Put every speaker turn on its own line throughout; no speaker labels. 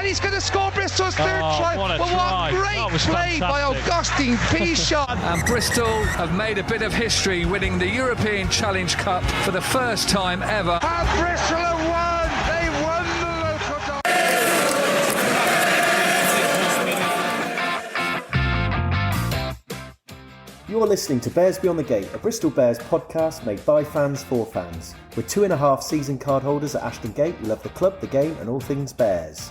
and he's going to score Bristol's third try.
What a
But
try.
what great
That was
play by
fantastic.
Augustine Pichot.
And Bristol have made a bit of history, winning the European Challenge Cup for the first time ever.
And Bristol have won. They won the local
You're listening to Bears Beyond the Gate, a Bristol Bears podcast made by fans for fans. We're 2.5 season card holders at Ashton Gate. We love the club, the game and all things Bears.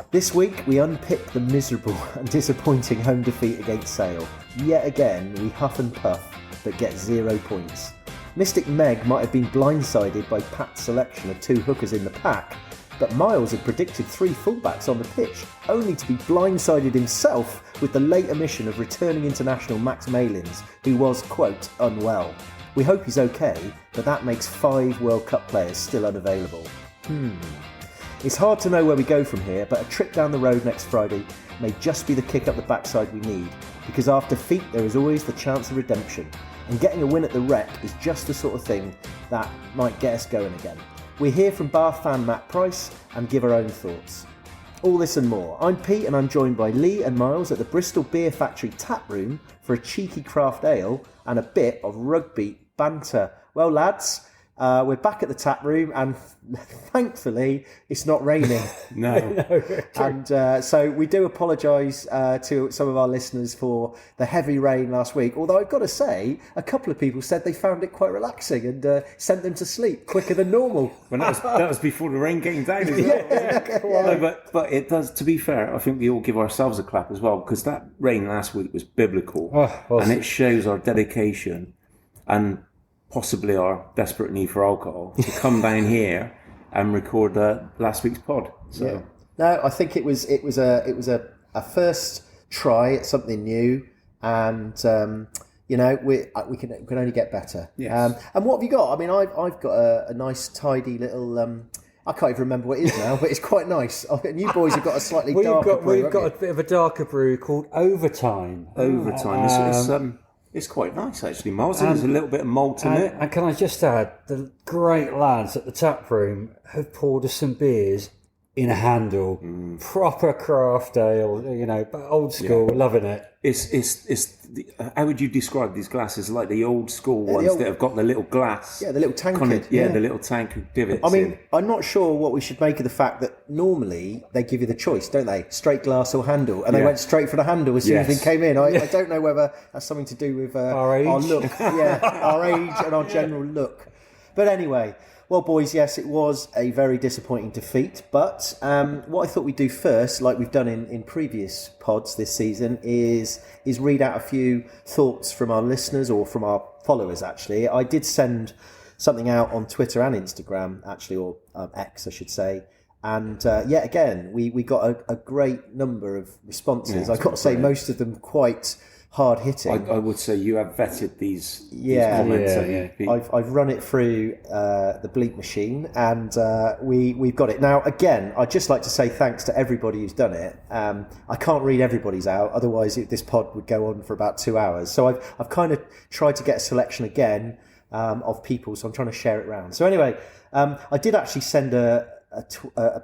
This week we unpick the miserable and disappointing home defeat against Sale. Yet again we huff and puff but get 0 points. Mystic Meg might have been blindsided by Pat's selection of 2 hookers in the pack, but Miles had predicted 3 fullbacks on the pitch, only to be blindsided himself with the late omission of returning international Max Malins, who was, quote, unwell. We hope he's okay, but that makes 5 World Cup players still unavailable. It's hard to know where we go from here, but a trip down the road next Friday may just be the kick up the backside we need, because after defeat there is always the chance of redemption, and getting a win at the Rec is just the sort of thing that might get us going again. We're here from Bath fan Matt Price and give our own thoughts. All this and more. I'm Pete and I'm joined by Lee and Miles at the Bristol Beer Factory tap room for a cheeky craft ale and a bit of rugby banter. Well lads, we're back at the tap room and thankfully it's not raining.
No.
And so we do apologise to some of our listeners for the heavy rain last week, although I've got to say a couple of people said they found it quite relaxing and sent them to sleep quicker than normal.
Well, that was before the rain came down as well. No, but it does, to be fair, I think we all give ourselves a clap as well, because that rain last week was biblical and it shows our dedication and possibly our desperate need for alcohol to come down here and record last week's pod. So
Yeah. No, I think it was a first try at something new, and we can only get better.
Yes.
And what have you got? I mean, I've got a nice tidy little. I can't even remember what it is now, but it's quite nice. And you boys have got a slightly darker brew.
We've got a bit of a darker brew called Overtime.
It's quite nice actually, Miles. There's a little bit of malt in it.
And can I just add, the great lads at the tap room have poured us some beers in a handle, proper craft ale, but old school, loving it.
How would you describe these glasses? Like the old school ones that have got the little glass.
Yeah, the little tankard.
The little tankard divots.
I mean, I'm not sure what we should make of the fact that normally they give you the choice, don't they? Straight glass or handle. And they went straight for the handle as soon as we came in. I don't know whether that's something to do with
our age.
Our look. Our age and our general look. But anyway, well, boys, yes, it was a very disappointing defeat. But what I thought we'd do first, like we've done in previous pods this season, is read out a few thoughts from our listeners or from our followers, actually. I did send something out on Twitter and Instagram, actually, or X, I should say. And yet again, we got a great number of responses. I've got to say, most of them quite hard hitting.
I would say you have vetted these comments.
I've run it through the bleep machine, and we've got it now. Again, I'd just like to say thanks to everybody who's done it. I can't read everybody's out, otherwise this pod would go on for about 2 hours. So I've kind of tried to get a selection again of people, so I'm trying to share it around. So anyway, I did actually send a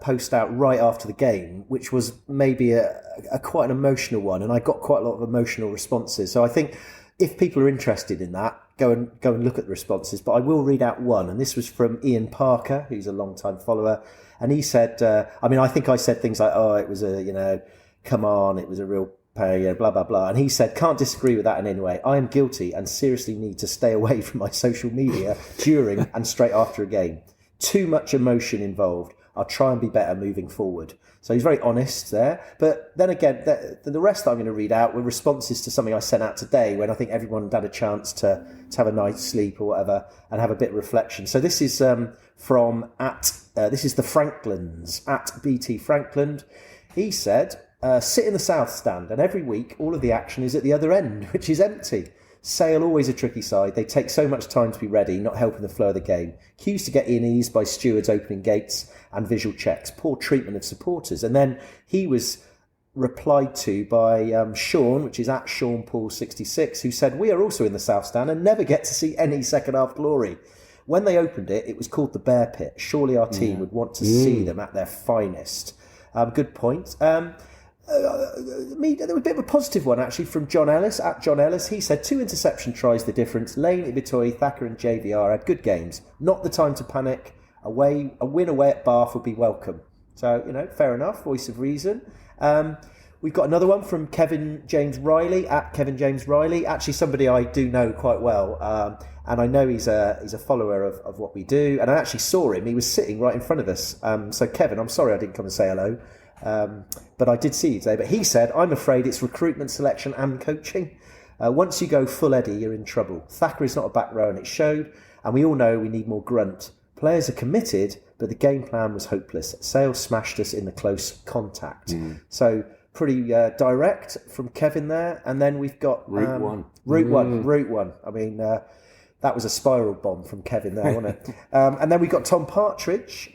post out right after the game, which was maybe a quite an emotional one, and I got quite a lot of emotional responses. So I think if people are interested in that, go and look at the responses. But I will read out one, and this was from Ian Parker, who's a long-time follower, and he said, I think I said things like, it was come on, it was a real pain, blah, blah, blah. And he said, can't disagree with that in any way. I am guilty and seriously need to stay away from my social media during and straight after a game. Too much emotion involved. I'll try and be better moving forward. So he's very honest there. But then again, the rest that I'm going to read out were responses to something I sent out today when I think everyone had a chance to have a night's sleep or whatever and have a bit of reflection. So this is from this is the Franklins, at BT Frankland. He said, sit in the South stand and every week all of the action is at the other end, which is empty. Sale always a tricky side. They take so much time to be ready, not helping the flow of the game. Cues to get in eased by stewards opening gates and visual checks. Poor treatment of supporters. And then he was replied to by Sean, which is at SeanPaul66, who said, we are also in the South Stand and never get to see any second half glory. When they opened it, it was called the Bear Pit. Surely our team would want to see them at their finest. Good point. There was a bit of a positive one actually from John Ellis at John Ellis. He said 2 interception tries the difference. Lane, Ibitoye, Thacker and JVR had good games. Not the time to panic. A win away at Bath would be welcome. So, fair enough. Voice of reason. We've got another one from Kevin James Riley at Kevin James Riley. Actually, somebody I do know quite well. And I know he's a follower of what we do. And I actually saw him. He was sitting right in front of us. So, Kevin, I'm sorry I didn't come and say hello. But I did see you today. But he said, I'm afraid it's recruitment, selection and coaching. Once you go full Eddie, you're in trouble. Thacker is not a back row and it showed. And we all know we need more grunt. Players are committed, but the game plan was hopeless. Sale smashed us in the close contact. So pretty direct from Kevin there. And then we've got...
Route one.
Route one. I mean, that was a spiral bomb from Kevin there, wasn't it? And then we've got Tom Partridge...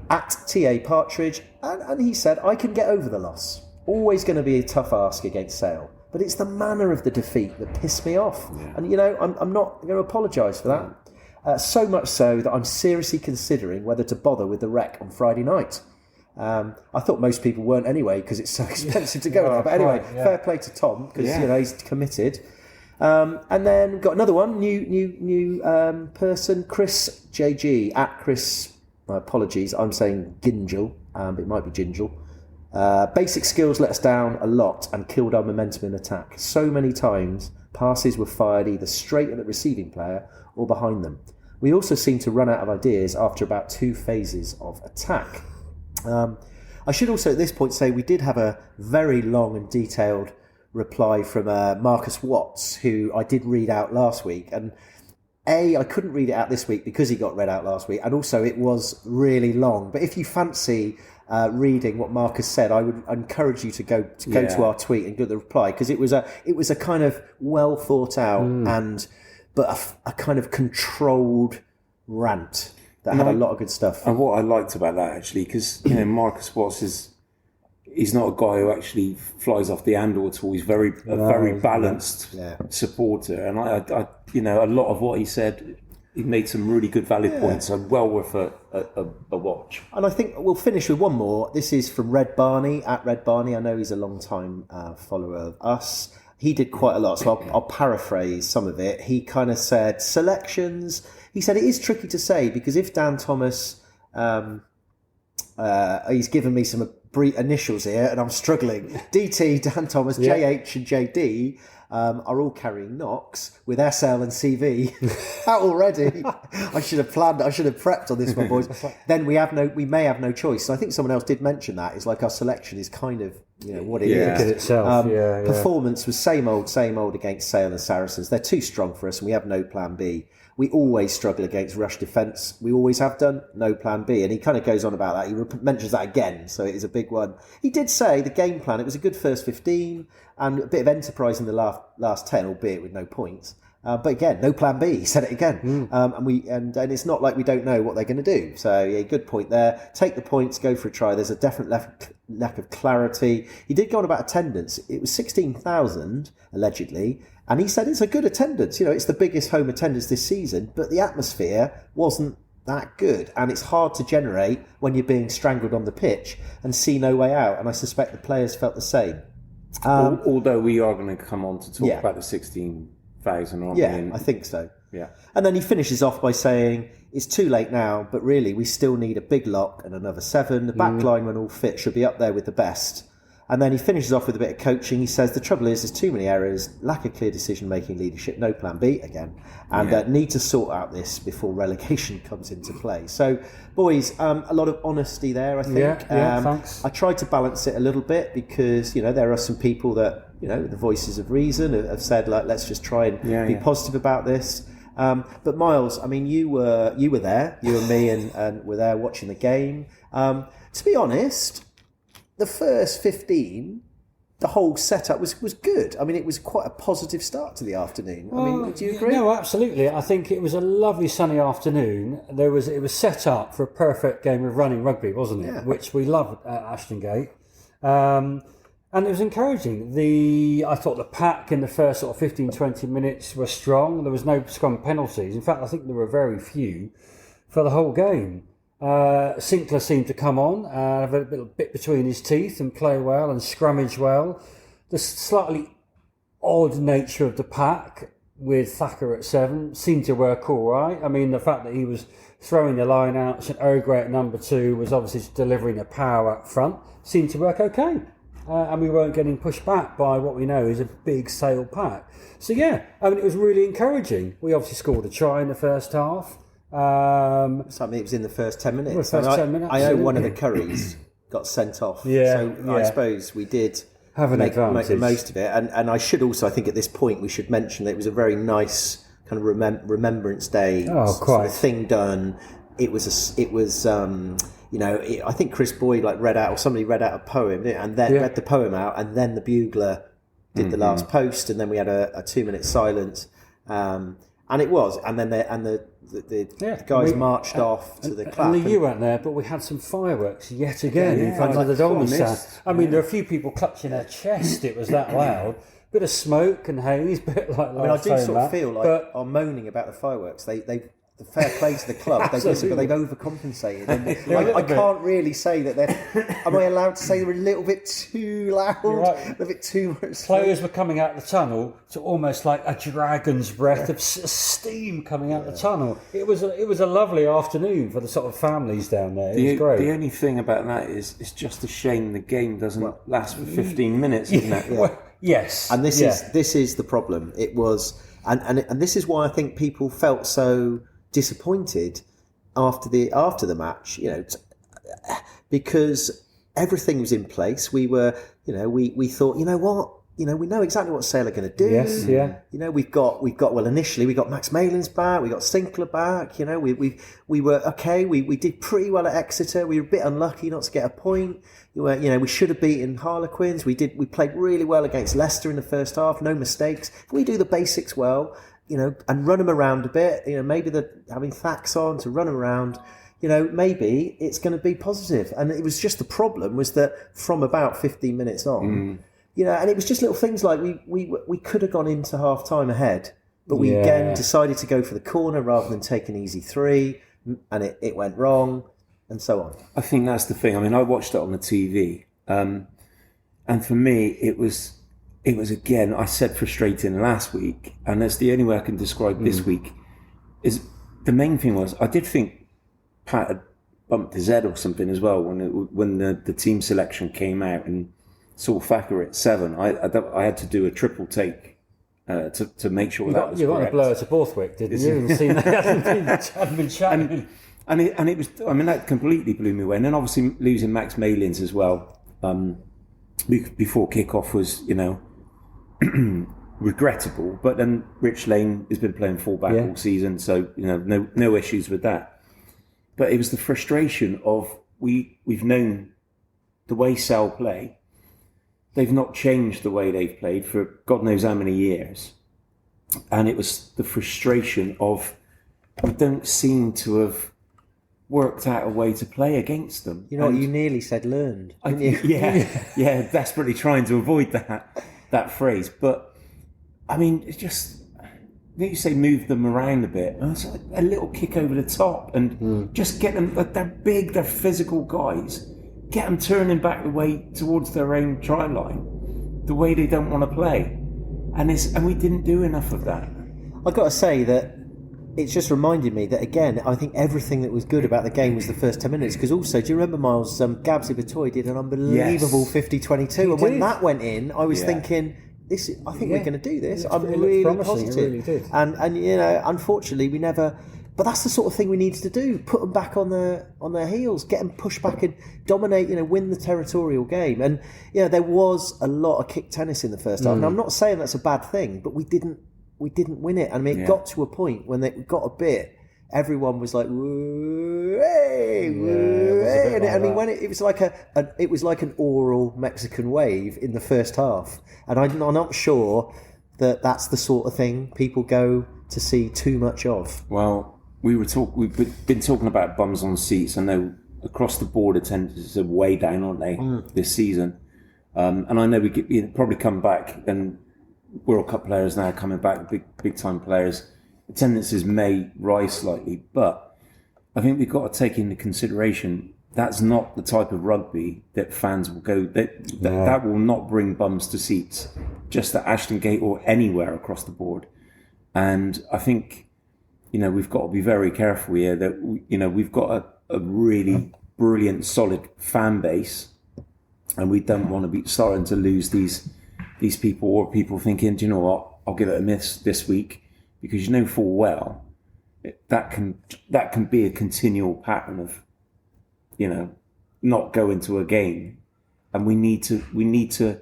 at TA Partridge, and he said, I can get over the loss. Always going to be a tough ask against Sale, but it's the manner of the defeat that pissed me off. Yeah. And, I'm not going to apologise for that. So much so that I'm seriously considering whether to bother with the Rec on Friday night. I thought most people weren't anyway, because it's so expensive to go now. But anyway, fair play to Tom, because he's committed. And then we've got another one, new person, Chris JG, at Chris... My apologies, I'm saying Gingell, but it might be Gingell. Basic skills let us down a lot and killed our momentum in attack. So many times, passes were fired either straight at the receiving player or behind them. We also seemed to run out of ideas after about 2 phases of attack. I should also at this point say we did have a very long and detailed reply from Marcus Watts, who I did read out last week. And I couldn't read it out this week because he got read out last week, and also it was really long. But if you fancy reading what Marcus said, I would encourage you to go to our tweet and get the reply, because it was a kind of well thought out but a kind of controlled rant that had a lot of good stuff.
And what I liked about that actually, because Marcus Watts he's not a guy who actually flies off the handle at all. He's very balanced supporter, and I a lot of what he said, he made some really good valid points, so well worth a watch. And
I think we'll finish with one more. This is from Red Barney at Red Barney. I know he's a long time follower of us. He did quite a lot, so I'll paraphrase some of it. He kind of said selections. He said it is tricky to say, because if Dan Thomas, he's given me some brief initials here, and I'm struggling. DT, Dan Thomas, JH, and JD are all carrying knocks with SL and CV out already. I should have planned. I should have prepped on this one, boys. Then we may have no choice. So I think someone else did mention that. It's like our selection is kind of what it is.
Look at itself.
Performance was same old against Sale and Saracens. They're too strong for us, and we have no plan B. We always struggle against rush defence. We always have done. No plan B. And he kind of goes on about that. He mentions that again, so it is a big one. He did say the game plan, it was a good first 15 and a bit of enterprise in the last 10, albeit with no points. But again, no plan B. He said it again. And it's not like we don't know what they're going to do. So, yeah, good point there. Take the points, go for a try. There's a definite lack of clarity. He did go on about attendance. It was 16,000, allegedly. And he said it's a good attendance. It's the biggest home attendance this season, but the atmosphere wasn't that good. And it's hard to generate when you're being strangled on the pitch and see no way out. And I suspect the players felt the same.
Although we are going to come on to talk about the 16,000, aren't we?
Yeah, I think so.
Yeah.
And then he finishes off by saying, it's too late now, but really we still need a big lock and another 7. The back line, when all fit, should be up there with the best. And then he finishes off with a bit of coaching. He says the trouble is there's too many errors, lack of clear decision-making, leadership, no plan B again, and need to sort out this before relegation comes into play. So, boys, a lot of honesty there, I think.
Yeah, thanks.
I tried to balance it a little bit because, there are some people that, the voices of reason have said, like, let's just try and be positive about this. But Miles, I mean, you were there, you and me, and were there watching the game. To be honest, the first 15, the whole setup was good. I mean, it was quite a positive start to the afternoon. I mean, do you agree?
No, absolutely. I think it was a lovely sunny afternoon. It was set up for a perfect game of running rugby, wasn't it? Yeah. Which we loved at Ashton Gate. And it was encouraging. I thought the pack in the first sort of 15, 20 minutes were strong. There was no scrum penalties. In fact, I think there were very few for the whole game. Sinclair seemed to come on, have a little bit between his teeth and play well and scrummage well. The slightly odd nature of the pack with Thacker at 7 seemed to work all right. I mean, the fact that he was throwing the line out, and Ogre at number 2 was obviously delivering a power up front, seemed to work okay. And we weren't getting pushed back by what we know is a big Sale pack. So yeah, I mean, it was really encouraging. We obviously scored a try in the first half.
Something it was in the first 10 minutes.
Well, first 10 minutes,
I know one of the
absolutely.
Currys got sent off.
Yeah,
So I
yeah.
suppose we did
Have an
make
advantage.
the most of it. And I should also, I think at this point, we should mention that it was a very nice kind of Remembrance Day sort
quite.
of thing done. It was, I think Chris Boyd read out, or somebody read out a poem, didn't it? And then read the poem out, and then the bugler did the last post, and then we had a 2-minute silence. And it was, and then the guys marched off to the clap.
And you weren't there, but we had some fireworks yet again in front of the Dolman stand. I mean, there were a few people clutching their chest. It was that loud. Bit of smoke and haze, bit like last
I do
time
sort of
back.
feel like I'm moaning about the fireworks. The fair play to the club, but they've overcompensated. And I can't really say that they're. Am I allowed to say they're a little bit too loud?
Right.
A bit too much.
Players were coming out the tunnel to almost like a dragon's breath of steam coming out the tunnel. It was a lovely afternoon for the sort of families down there. It was great.
The only thing about that is it's just a shame the game doesn't last for 15 minutes, isn't it?
Well, yes.
And this is the problem. It was, and this is why I think people felt so disappointed after the match, because everything was in place. We were, we thought, we know exactly what Sale are going to do.
Yes, yeah.
We've got initially we got Max Malin's back, we got Sinclair back. We were okay. We did pretty well at Exeter. We were a bit unlucky not to get a point. We should have beaten Harlequins. We played really well against Leicester in the first half. No mistakes. If we do the basics well, and run them around a bit, maybe having Thax on to run them around, maybe it's going to be positive. And it was just the problem was that from about 15 minutes on, and it was just little things like we could have gone into half time ahead, but we again decided to go for the corner rather than take an easy 3, and it went wrong, and so on.
I think that's the thing. I mean, I watched it on the TV, and for me, it was again, I said frustrating last week, and that's the only way I can describe this week, is the main thing was, I did think Pat had bumped his head or something as well when the team selection came out and saw Thacker at 7. I had to do a triple take to make sure that was correct.
You got a blower to Borthwick, didn't you? You haven't seen that. Hadn't been chatting.
And it was, I mean, that completely blew me away. And then obviously losing Max Malins as well before kick-off was, regrettable, but then Rich Lane has been playing fullback all season, so no issues with that. But it was the frustration of we've known the way Sale play. They've not changed the way they've played for God knows how many years, and it was the frustration of we don't seem to have worked out a way to play against them.
You nearly said learned, didn't you?
Yeah, desperately trying to avoid that phrase, but I mean, it's just, you say move them around a bit, and it's like a little kick over the top, and just get them. They're big, they're physical guys. Get them turning back the way towards their own try line, the way they don't want to play, and we didn't do enough of that.
I've got to say that it's just reminded me that, again, I think everything that was good about the game was the first 10 minutes. Because also, do you remember, Miles, Gabsy Batoy did an unbelievable 50-22. And when that went in, I was thinking, I think we're going to do this. I'm really positive.
It really did.
And unfortunately, we never... But that's the sort of thing we needed to do. Put them back on their heels, get them pushed back and dominate, win the territorial game. And, there was a lot of kick tennis in the first half. And I'm not saying that's a bad thing, but we didn't win it. I mean, it got to a point when it got a bit, everyone was like, woo, hey, woo, hey. And I mean, when it was like it was like an oral Mexican wave in the first half. And I'm not sure that that's the sort of thing people go to see too much of.
Well, we've been talking about bums on seats. I know across the board attendances are way down, aren't they, this season? And I know we probably come back, and World Cup players now coming back, big time players. Attendances may rise slightly, but I think we've got to take into consideration that's not the type of rugby that fans will go. That will not bring bums to seats, just at Ashton Gate or anywhere across the board. And I think, we've got to be very careful here that, we've got a really brilliant, solid fan base, and we don't want to be starting to lose these people, or people thinking, do you know what, I'll give it a miss this week, because full well that can be a continual pattern of, not go into a game. And we need to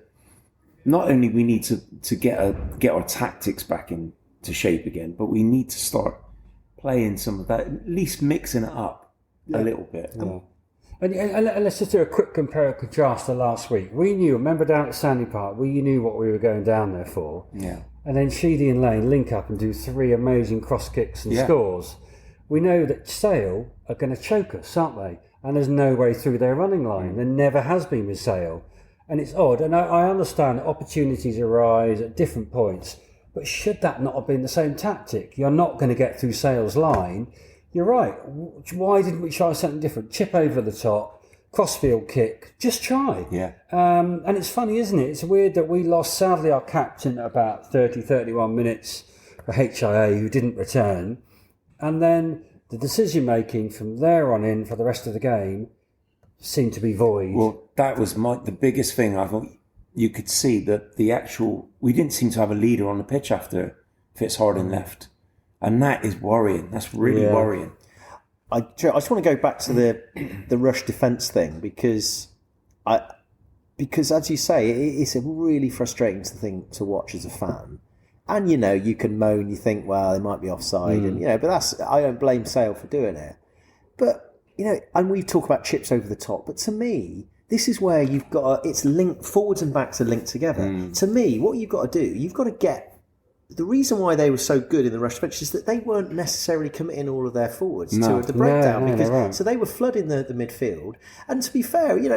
not only to get our tactics back into shape again, but we need to start playing some of that, at least mixing it up a little bit.
Yeah. And let's just do a quick compare and contrast to last week. Remember down at Sandy Park, we knew what we were going down there for.
Yeah.
And then Sheedy and Lane link up and do 3 amazing cross kicks and scores. We know that Sale are going to choke us, aren't they? And there's no way through their running line. There never has been with Sale. And it's odd. And I understand that opportunities arise at different points. But should that not have been the same tactic? You're not going to get through Sale's line. You're right. Why didn't we try something different? Chip over the top, crossfield kick. Just try.
Yeah.
And it's funny, isn't it? It's weird that we lost, sadly, our captain at about 31 minutes for HIA, who didn't return. And then the decision-making from there on in for the rest of the game seemed to be void.
Well, that was the biggest thing. I thought you could see that we didn't seem to have a leader on the pitch after Fitzharding left. And that is worrying. That's really worrying.
I just want to go back to the rush defence thing, because as you say, it's a really frustrating thing to watch as a fan. And you can moan, you think, well, they might be offside, and but I don't blame Sale for doing it. But and we talk about chips over the top, but to me, this is where you've got it's linked, forwards and backs are linked together. To me, what you've got to do, you've got to get. The reason why they were so good in the rush defence is that they weren't necessarily committing all of their forwards to the breakdown, so they were flooding the midfield. And to be fair, we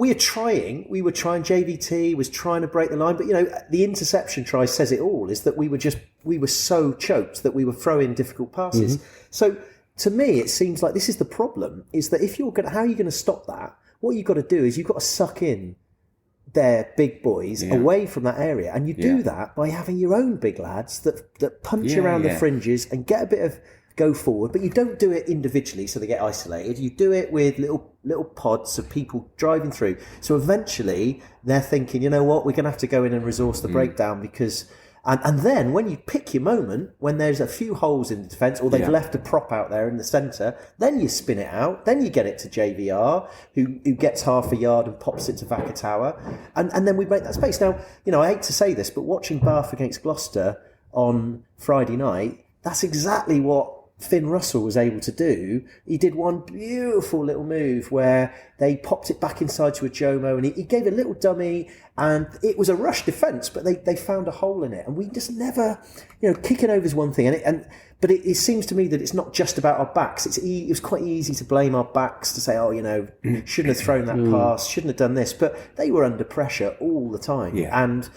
were trying. JVT was trying to break the line, but the interception try says it all. Is that we were so choked that we were throwing difficult passes. So to me, it seems like this is the problem: is that how are you going to stop that? What you've got to do is you've got to suck in their big boys away from that area, and you do that by having your own big lads that punch around the fringes and get a bit of go forward, but you don't do it individually so they get isolated. You do it with little pods of people driving through. So eventually they're thinking, you know what, we're going to have to go in and resource the breakdown, because and then when you pick your moment, when there's a few holes in the defence, or they've left a prop out there in the centre, then you spin it out, then you get it to JVR, who gets half a yard and pops it to Vakatawa, and then we make that space. Now, I hate to say this, but watching Bath against Gloucester on Friday night, that's exactly what Finn Russell was able to do. He did one beautiful little move where they popped it back inside to a Jomo, and he gave a little dummy, and it was a rush defence, but they found a hole in it, and we just never, kicking over is one thing, but it seems to me that it's not just about our backs. It was quite easy to blame our backs, to say, shouldn't have thrown that pass, shouldn't have done this, but they were under pressure all the time, and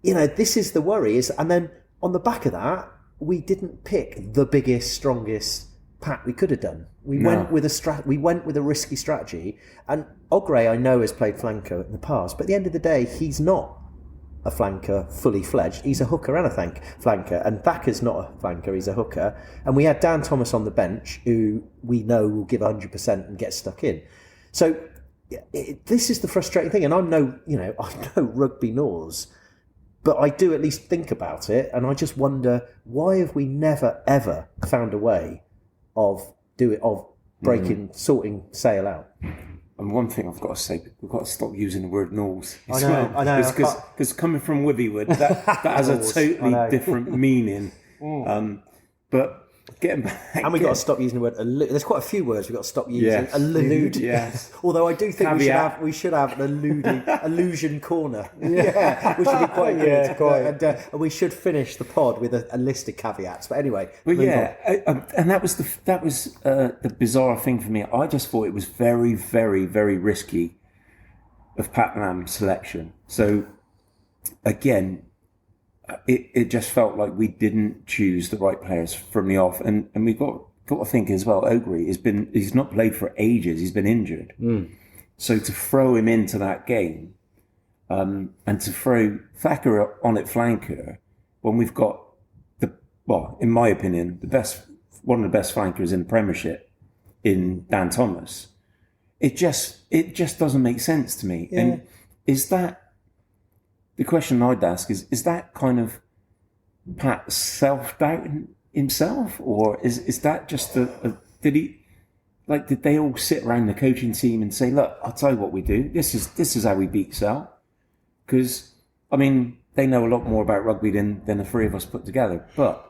this is the worry. And then on the back of that, we didn't pick the biggest, strongest pack we could have done. We went with a risky strategy. And Ogre, I know, has played flanker in the past, but at the end of the day, he's not a flanker fully fledged. He's a hooker and a flanker. And Backer's not a flanker; he's a hooker. And we had Dan Thomas on the bench, who we know will give 100% and get stuck in. So this is the frustrating thing. And I know rugby knows. But I do at least think about it, and I just wonder, why have we never ever found a way of sorting Sale out?
And one thing I've got to say, we've got to stop using the word Knowles.
I know.
Because coming from Withywood, that has a totally different meaning. But getting back,
and we've got to stop using the word allude. There's quite a few words we've got to stop using. Yes. Allude.
Yes.
Although I do think we should have an allusion corner. Which would be quite good. Quite. And we should finish the pod with a list of caveats. But anyway.
But and that was the bizarre thing for me. I just thought it was very, very, very risky of Patnam's selection. So again, it just felt like we didn't choose the right players from the off, and we've got to got to think as well, Ogre he's not played for ages. He's been injured. So to throw him into that game, and to throw Thacker on at flanker when we've got in my opinion, one of the best flankers in the Premiership in Dan Thomas, it just doesn't make sense to me.
Yeah.
And is that the question I'd ask is that kind of Pat self-doubting himself, or is that just did they all sit around the coaching team and say, look, I'll tell you what we do. This is how we beat Sal. Because, I mean, they know a lot more about rugby than the three of us put together. But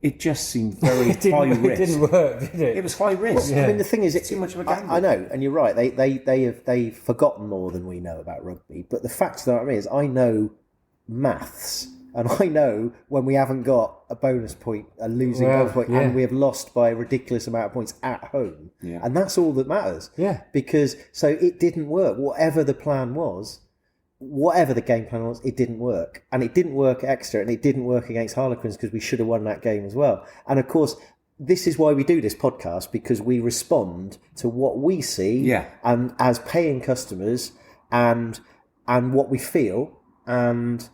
it just seemed very high risk.
It didn't work, did it?
It was high risk.
I mean, the thing is, it's
too much of a gamble.
I know, and you're right. They've forgotten more than we know about rugby. But the fact of the matter is, I know maths, and I know when we haven't got a bonus point, a losing bonus point, and we have lost by a ridiculous amount of points at home, and that's all that matters.
Yeah.
Because so it didn't work. Whatever the plan was. Whatever the game plan was, it didn't work. And it didn't work at Exeter, and it didn't work against Harlequins because we should have won that game as well. And of course, this is why we do this podcast, because we respond to what we see and as paying customers and what we feel, and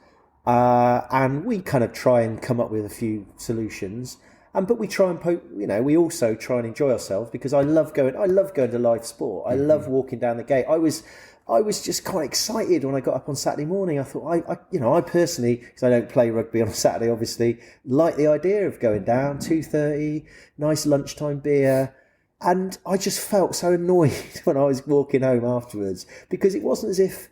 we kind of try and come up with a few solutions. But we try and we also try and enjoy ourselves, because I love going to live sport. I love walking down the gate. I was just quite excited when I got up on Saturday morning. I thought, I personally, because I don't play rugby on a Saturday, obviously, like the idea of going down 2:30, nice lunchtime beer, and I just felt so annoyed when I was walking home afterwards, because it wasn't as if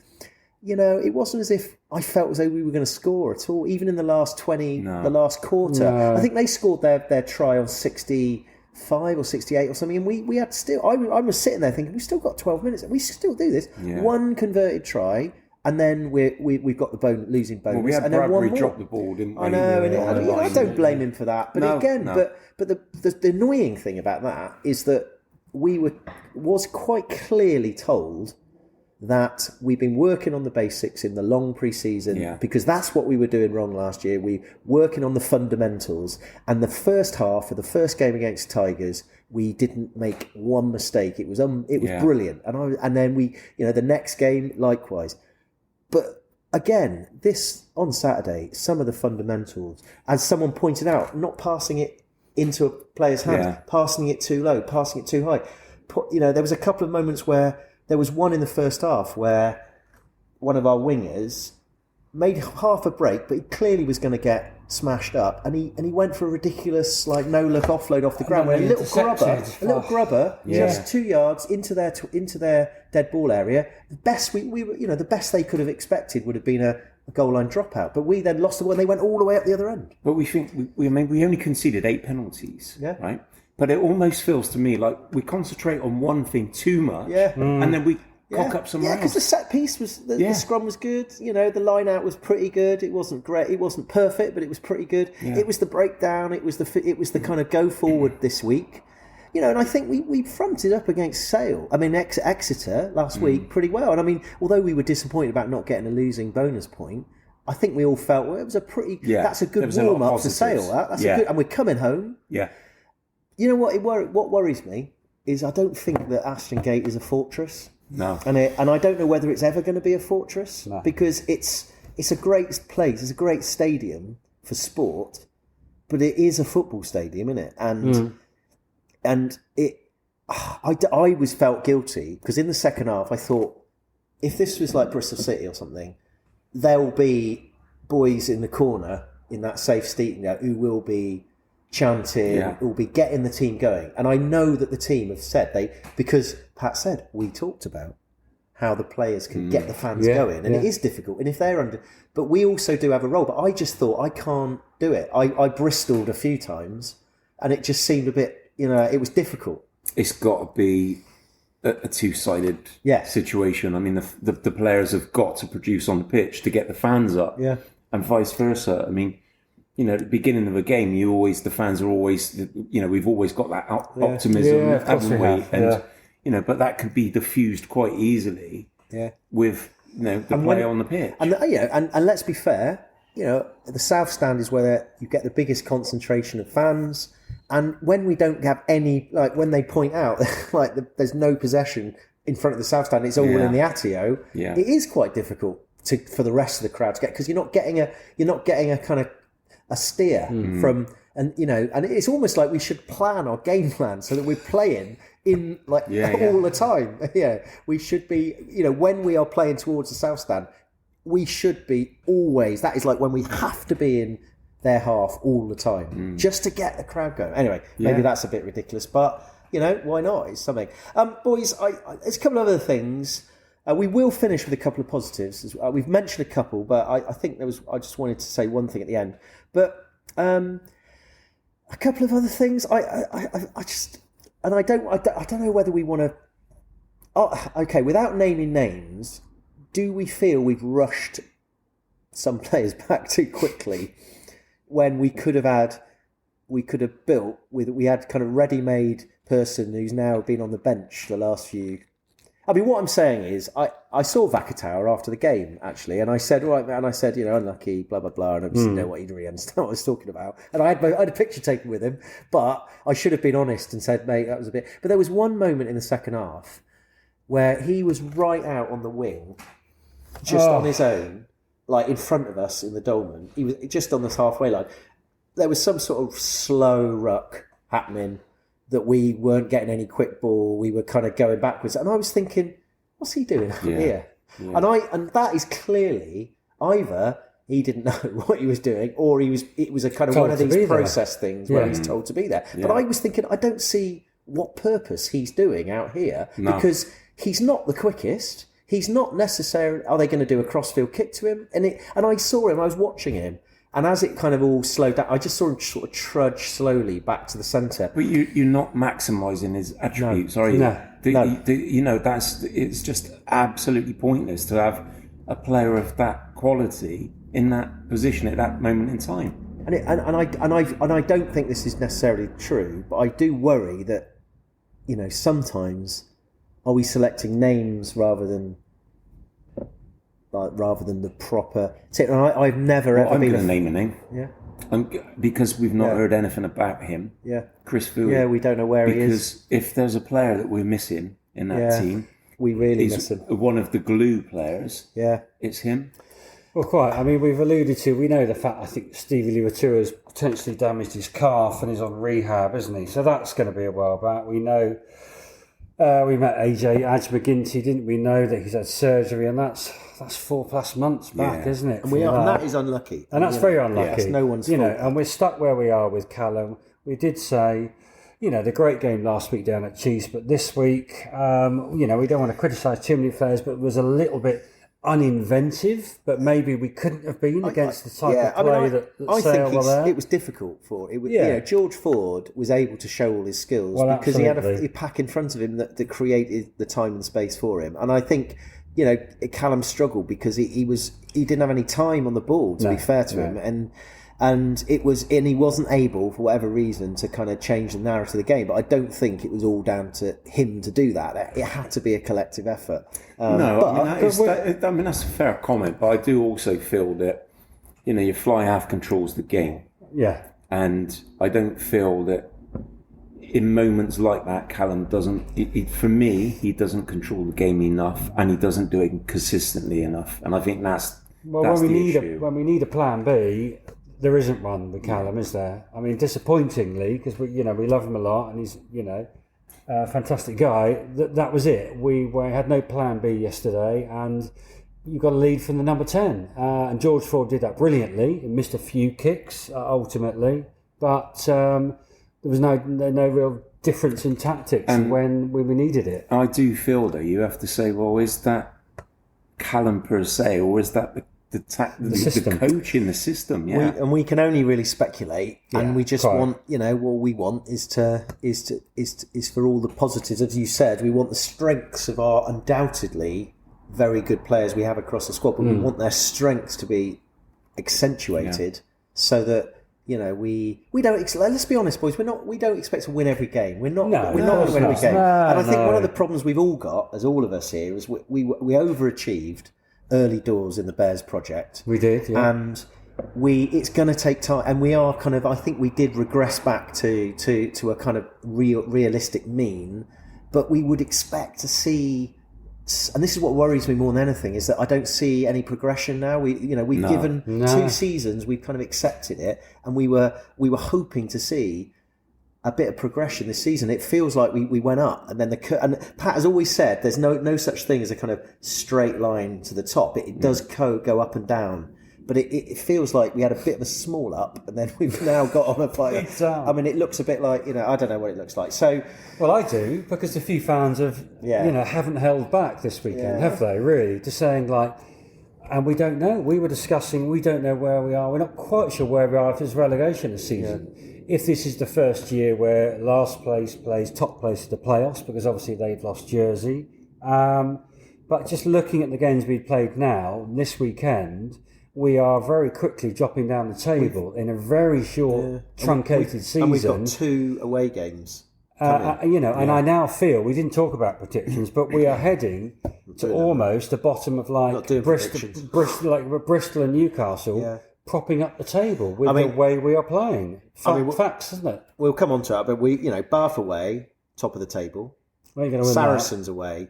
I felt as though we were going to score at all, even in the last the last quarter.
No.
I think they scored their try on 65 or 68 or something, and we had still. I was sitting there thinking, we've still got 12 minutes, and we still do this. Yeah. One converted try, and then we've got the losing bonus.
Well, we had
and
Bradbury
then one more.
drop the ball, didn't we?
I know, I don't blame him for that. But but the annoying thing about that is that was quite clearly told that we've been working on the basics in the long pre-season, because that's what we were doing wrong last year. We working on the fundamentals, and the first half of the first game against Tigers, we didn't make one mistake. It was brilliant, and then we the next game likewise. But again, this on Saturday, some of the fundamentals, as someone pointed out, not passing it into a player's hands, passing it too low, passing it too high. There was a couple of moments where. There was one in the first half where one of our wingers made half a break, but he clearly was going to get smashed up, and he went for a ridiculous no look offload off the ground, where a little grubber, just 2 yards into their dead ball area. The best the best they could have expected would have been a goal line dropout, but we then lost the one. They went all the way up the other end.
But we think we only conceded 8 penalties, right? But it almost feels to me like we concentrate on one thing too much, and then we cock up somewhere else.
Because the set piece was the scrum was good. The line out was pretty good. It wasn't great. It wasn't perfect, but it was pretty good. Yeah. It was the breakdown. It was the kind of go forward this week. And I think we fronted up against Sale. I mean, Exeter last week pretty well. And I mean, although we were disappointed about not getting a losing bonus point, I think we all felt it was a pretty. That's a good warm up to Sale. That's a good, and we're coming home.
Yeah.
You know what worries me is I don't think that Ashton Gate is a fortress.
No.
And I don't know whether it's ever going to be a fortress, because it's a great place, it's a great stadium for sport, but it is a football stadium, isn't it? And I always felt guilty, because in the second half I thought, if this was like Bristol City or something, there'll be boys in the corner in that safe seat who will be chanting, will be getting the team going. And I know that the team have said because Pat said, we talked about how the players can get the fans going, and it is difficult, and if they're under, but we also do have a role. But I just thought, I can't do it. I bristoled a few times, and it just seemed a bit, it was difficult.
It's got to be a two-sided situation. I mean, the players have got to produce on the pitch to get the fans up, and vice versa. I mean, at the beginning of a game, the fans are always, we've always got that optimism, haven't we? And, but that could be diffused quite easily with, the player on the pitch.
And let's be fair, the South Stand is where you get the biggest concentration of fans, And when we don't have any, like when they point out, like there's no possession in front of the South Stand, it's all in the Attio.
Yeah.
It is quite difficult for the rest of the crowd to get, because you're not getting a kind of a steer from, and and it's almost like we should plan our game plan so that we're playing in all the time. We should be, when we are playing towards the South Stand, we should be always. That is like when we have to be in their half all the time just to get the crowd going. Anyway, maybe that's a bit ridiculous, but why not? It's something. Boys, there's a couple of other things. We will finish with a couple of positives. We've mentioned a couple, but I think I just wanted to say one thing at the end. But a couple of other things. I don't know whether we want to. Oh, okay. Without naming names, do we feel we've rushed some players back too quickly when we could have built with? We had kind of ready-made person who's now been on the bench the last few. I mean, what I'm saying is, I saw Vakatawa after the game, actually, and I said, all right, man, unlucky, blah, blah, blah, and I didn't know what he'd really understand what I was talking about. And I had a picture taken with him, but I should have been honest and said, mate, that was a bit... But there was one moment in the second half where he was right out on the wing, just on his own, like in front of us in the dolman. He was just on this halfway line. There was some sort of slow ruck happening, that we weren't getting any quick ball. We were kind of going backwards. And I was thinking, what's he doing here? Yeah. And that is clearly either he didn't know what he was doing, or it was a kind of
told
one of these process
there.
things where he's told to be there. Yeah. But I was thinking, I don't see what purpose he's doing out here, because he's not the quickest. He's not necessarily... Are they going to do a crossfield kick to him? And I saw him, I was watching him, and as it kind of all slowed down, I just saw him sort of trudge slowly back to the centre.
But you're not maximising his attributes, are you?
No.
It's just absolutely pointless to have a player of that quality in that position at that moment in time.
And I don't think this is necessarily true, but I do worry that, sometimes are we selecting names rather than the proper... I've never ever
I'm
been...
going to name a name.
Yeah.
Because we've not heard anything about him.
Yeah.
Chris Fourie.
Yeah, we don't know where he is.
Because if there's a player that we're missing in that team...
We really miss him.
One of the glue players.
Yeah.
It's him.
Well, quite. I mean, we've alluded to... We know the fact, I think, Stevie Liwatura's potentially damaged his calf and is on rehab, isn't he? So that's going to be a while back. We know... we met AJ McGinty, didn't we? Know that he's had surgery, and that's 4+ months back, isn't it?
And that is unlucky.
And that's very unlucky.
That's no one's fault.
And we're stuck where we are with Callum. We did say, the great game last week down at Chiefs, but this week, we don't want to criticise too many players, but it was a little bit uninventive, but maybe we couldn't have been against the type of play that Sale were there.
It was difficult for it. George Ford was able to show all his skills because
absolutely.
he had a pack in front of him that created the time and space for him. And I think Callum struggled because he didn't have any time on the ball, to be fair to him, and he wasn't able, for whatever reason, to kind of change the narrative of the game. But I don't think it was all down to him to do that. It had to be a collective effort.
That's a fair comment. But I do also feel that your fly half controls the game.
Yeah,
and I don't feel that in moments like that, Callum doesn't. For me, he doesn't control the game enough, and he doesn't do it consistently enough. And I think that's
when we
issue.
When we need a plan B. There isn't one with Callum, is there? I mean, disappointingly, because we love him a lot, and he's a fantastic guy. That was it. We had no plan B yesterday, and you got a lead from the number 10. And George Ford did that brilliantly. He missed a few kicks ultimately, but there was no real difference in tactics and when we needed it.
I do feel that you have to say, well, is that Callum per se, or is that the coach in the system? Yeah,
we can only really speculate, and we just want, what we want is for all the positives, as you said. We want the strengths of our undoubtedly very good players we have across the squad, but we want their strengths to be accentuated so that we don't. Let's be honest, boys. We don't expect to win every game. We're not going to win every game. And I think one of the problems we've all got, as all of us here, is we overachieved early doors in the Bears project.
We did, yeah.
And it's going to take time, and we are kind of. I think we did regress back to a kind of realistic mean, but we would expect to see. And this is what worries me more than anything, is that I don't see any progression now. We've given 2 seasons, we've kind of accepted it, and we were hoping to see a bit of progression this season. It feels like we went up, and then and Pat has always said there's no such thing as a kind of straight line to the top. It does go up and down. But it feels like we had a bit of a small up, and then we've now got on a fight. I mean, it looks a bit like, I don't know what it looks like. So,
well, I do, because a few fans haven't held back this weekend, have they? Really, just saying and we don't know. We were discussing, we don't know where we are. We're not quite sure where we are if it's relegation this season. Yeah. If this is the first year where last place plays top place of the playoffs, because obviously they've lost Jersey. But just looking at the games we've played now, this weekend, we are very quickly dropping down the table in a very short, truncated season.
And we've got 2 away games.
And I now feel, we didn't talk about predictions, but we are heading to almost the bottom of Bristol and Newcastle, propping up the table with the way we are playing. Facts, isn't it?
We'll come on to it, but Bath away, top of the table. Saracens away,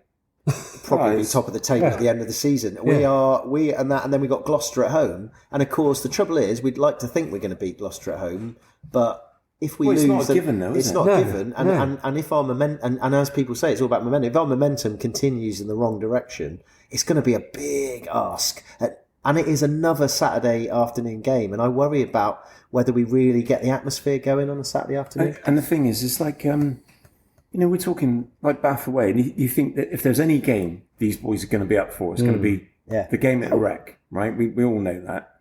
probably be top of the table at the end of the season. And then we got Gloucester at home. And of course, the trouble is, we'd like to think we're going to beat Gloucester at home, but if we lose,
it's not a given, though.
It's not a given. And if our momentum, and as people say, it's all about momentum. If our momentum continues in the wrong direction, it's going to be a big ask. And it is another Saturday afternoon game, and I worry about whether we really get the atmosphere going on a Saturday afternoon.
And the thing is, it's like, we're talking like Bath away, and you think that if there's any game these boys are going to be up for, it's going to be the game at the Rec, right? We all know that.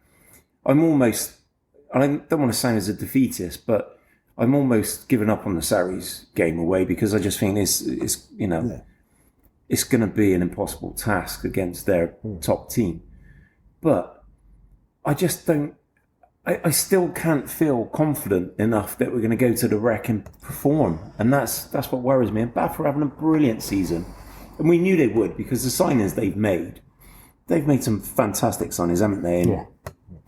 I don't want to sound as a defeatist, but I'm almost given up on the Sarries game away, because I just think it's going to be an impossible task against their top team. But I just don't. I still can't feel confident enough that we're going to go to the Rec and perform, and that's what worries me. And Bath are having a brilliant season, and we knew they would, because the signings they've made some fantastic signings, haven't they?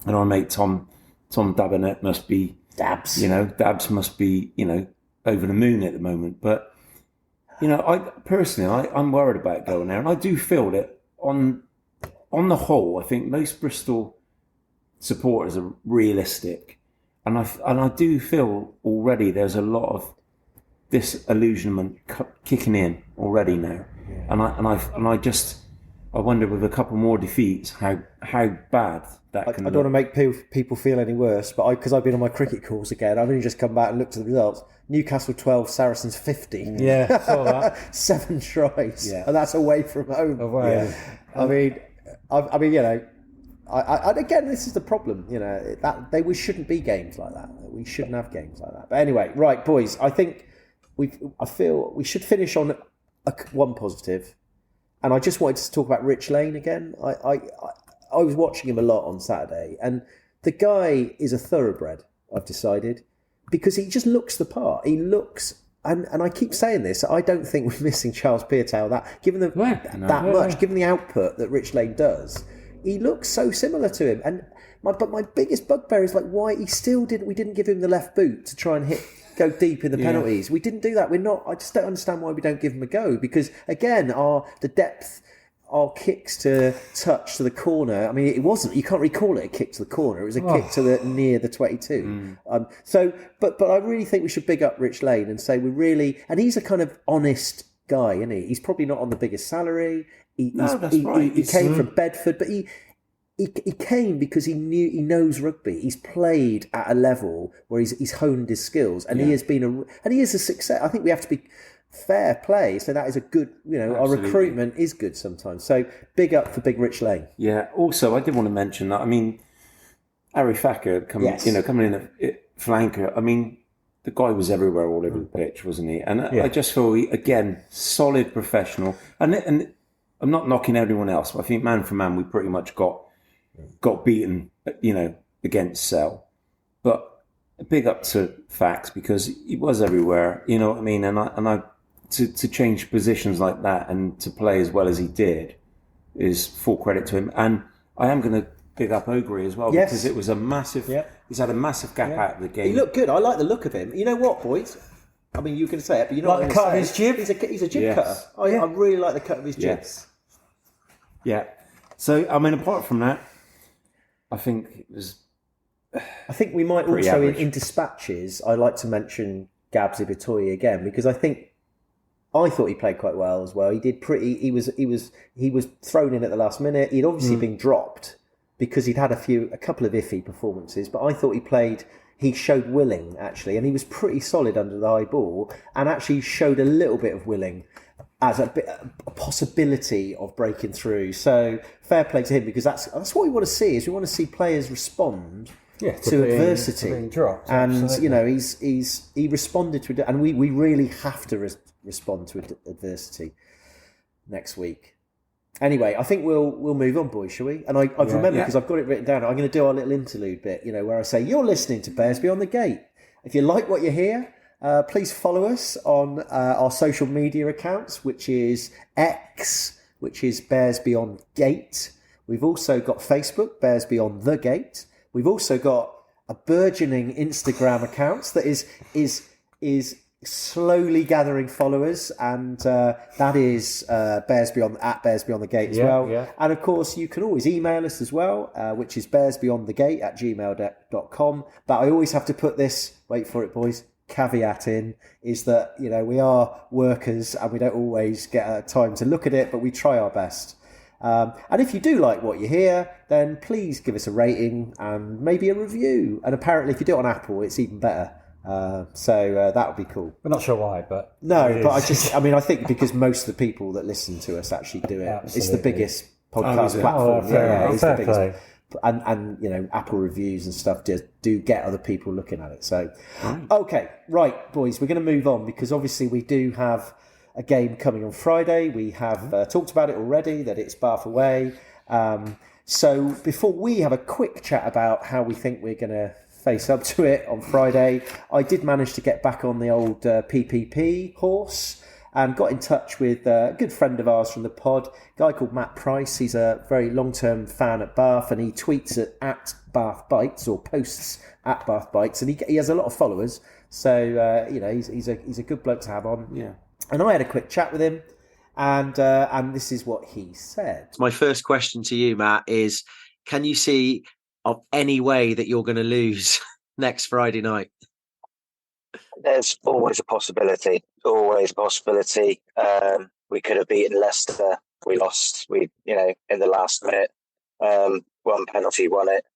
And our mate Tom Dabinet must be. Dabs must be, over the moon at the moment. But, I'm worried about going there. And I do feel that on the whole, I think most Bristol supporters are realistic. And I do feel already there's a lot of disillusionment kicking in already now. Yeah. I wonder, with a couple more defeats, how bad that can
I don't want to make people feel any worse, but because I've been on my cricket calls again, I've only just come back and looked at the results. Newcastle 12, Saracens 50.
Yeah, saw that.
7 tries, and that's away from home.
Away.
Yeah. Again, this is the problem. We shouldn't be games like that. We shouldn't have games like that. But anyway, right, boys. I think I feel we should finish on one positive. And I just wanted to talk about Rich Lane again. I was watching him a lot on Saturday, and the guy is a thoroughbred, I've decided, because he just looks the part. He looks, and I keep saying this, I don't think we're missing Charles Piatow much, given the output that Rich Lane does. He looks so similar to him. But my biggest bugbear is why we didn't give him the left boot to try and go deep in the penalties. We didn't do that. I just don't understand why we don't give him a go, because again, the depth, our kicks to touch to the corner. I mean, it wasn't. You can't recall it a kick to the corner. It was a kick to near the 22. But I really think we should big up Rich Lane and say and he's a kind of honest guy, isn't he? He's probably not on the biggest salary. He came from Bedford, but he came because he knows rugby. He's played at a level where he's honed his skills, and he is a success. I think we have to be fair play. So that is a good, our recruitment is good sometimes. So big up for Big Rich Lane.
Yeah. Also, I did want to mention that. I mean, Harry Thacker coming in at flanker. I mean, the guy was everywhere, all over the pitch, wasn't he? And I just feel again, solid professional. And I'm not knocking everyone else, but I think man for man, we pretty much got beaten, against Sell. But big up to Fax, because he was everywhere, you know what I mean? And I to change positions like that and to play as well as he did is full credit to him. And I am going to big up Ogre as well,
Yes.
because it was a massive.
Yeah.
He's had a massive gap out of the game.
He looked good. I like the look of him. You know what, boys? I mean, you can say it, but you know
Like
what
the cut of
I'm
his
saying?
jib?
He's a jib
Yes.
cutter. I really like the cut of his jib.
Yes. Yeah. So, I mean, apart from that, I think it was.
I think we might
Pretty
also,
average.
in dispatches, I like to mention Gabs Ibitoye again, because I thought he played quite well as well. He did pretty. He was thrown in at the last minute. He'd obviously been dropped because he'd had a couple of iffy performances, but I thought he showed willing actually, and he was pretty solid under the high ball, and actually showed a little bit of willing as a possibility of breaking through. So fair play to him, because that's what we want to see. We want to see players respond to adversity,
being dropped,
and
absolutely.
you know he responded to it, and we really have to respond to adversity next week. Anyway, I think we'll move on, boys, shall we? And I've remembered, because I've got it written down, I'm going to do our little interlude bit, where I say, you're listening to Bears Beyond the Gate. If you like what you hear, please follow us on our social media accounts, which is X, which is Bears Beyond Gate. We've also got Facebook, Bears Beyond the Gate. We've also got a burgeoning Instagram account that is slowly gathering followers, and that is Bears Beyond the Gate as well.
Yeah.
And of course, you can always email us as well, which is bearsbeyondthegate@gmail.com. But I always have to put this, wait for it, boys, caveat in, is that we are workers and we don't always get time to look at it, but we try our best. And if you do like what you hear, then please give us a rating and maybe a review. And apparently, if you do it on Apple, it's even better. So that would be cool.
We're not sure why, but
No, but I think because most of the people that listen to us actually do it.
Absolutely.
It's the biggest podcast platform. It's the biggest. And Apple reviews and stuff just do get other people looking at it. So, okay, right, boys, we're going to move on, because obviously we do have a game coming on Friday. We have talked about it already, that it's Bath away. So before we have a quick chat about how we think we're going to face up to it on Friday, I did manage to get back on the old PPP horse and got in touch with a good friend of ours from the pod, a guy called Matt Price. He's a very long-term fan at Bath, and he tweets at Bath Bites, or posts at Bath Bites, and he has a lot of followers. So he's a good bloke to have on.
Yeah.
And I had a quick chat with him, and this is what he said.
My first question to you, Matt, is: can you see of any way that you're going to lose next Friday night?
There's always a possibility. We could have beaten Leicester. We lost. In the last minute, one penalty, won it.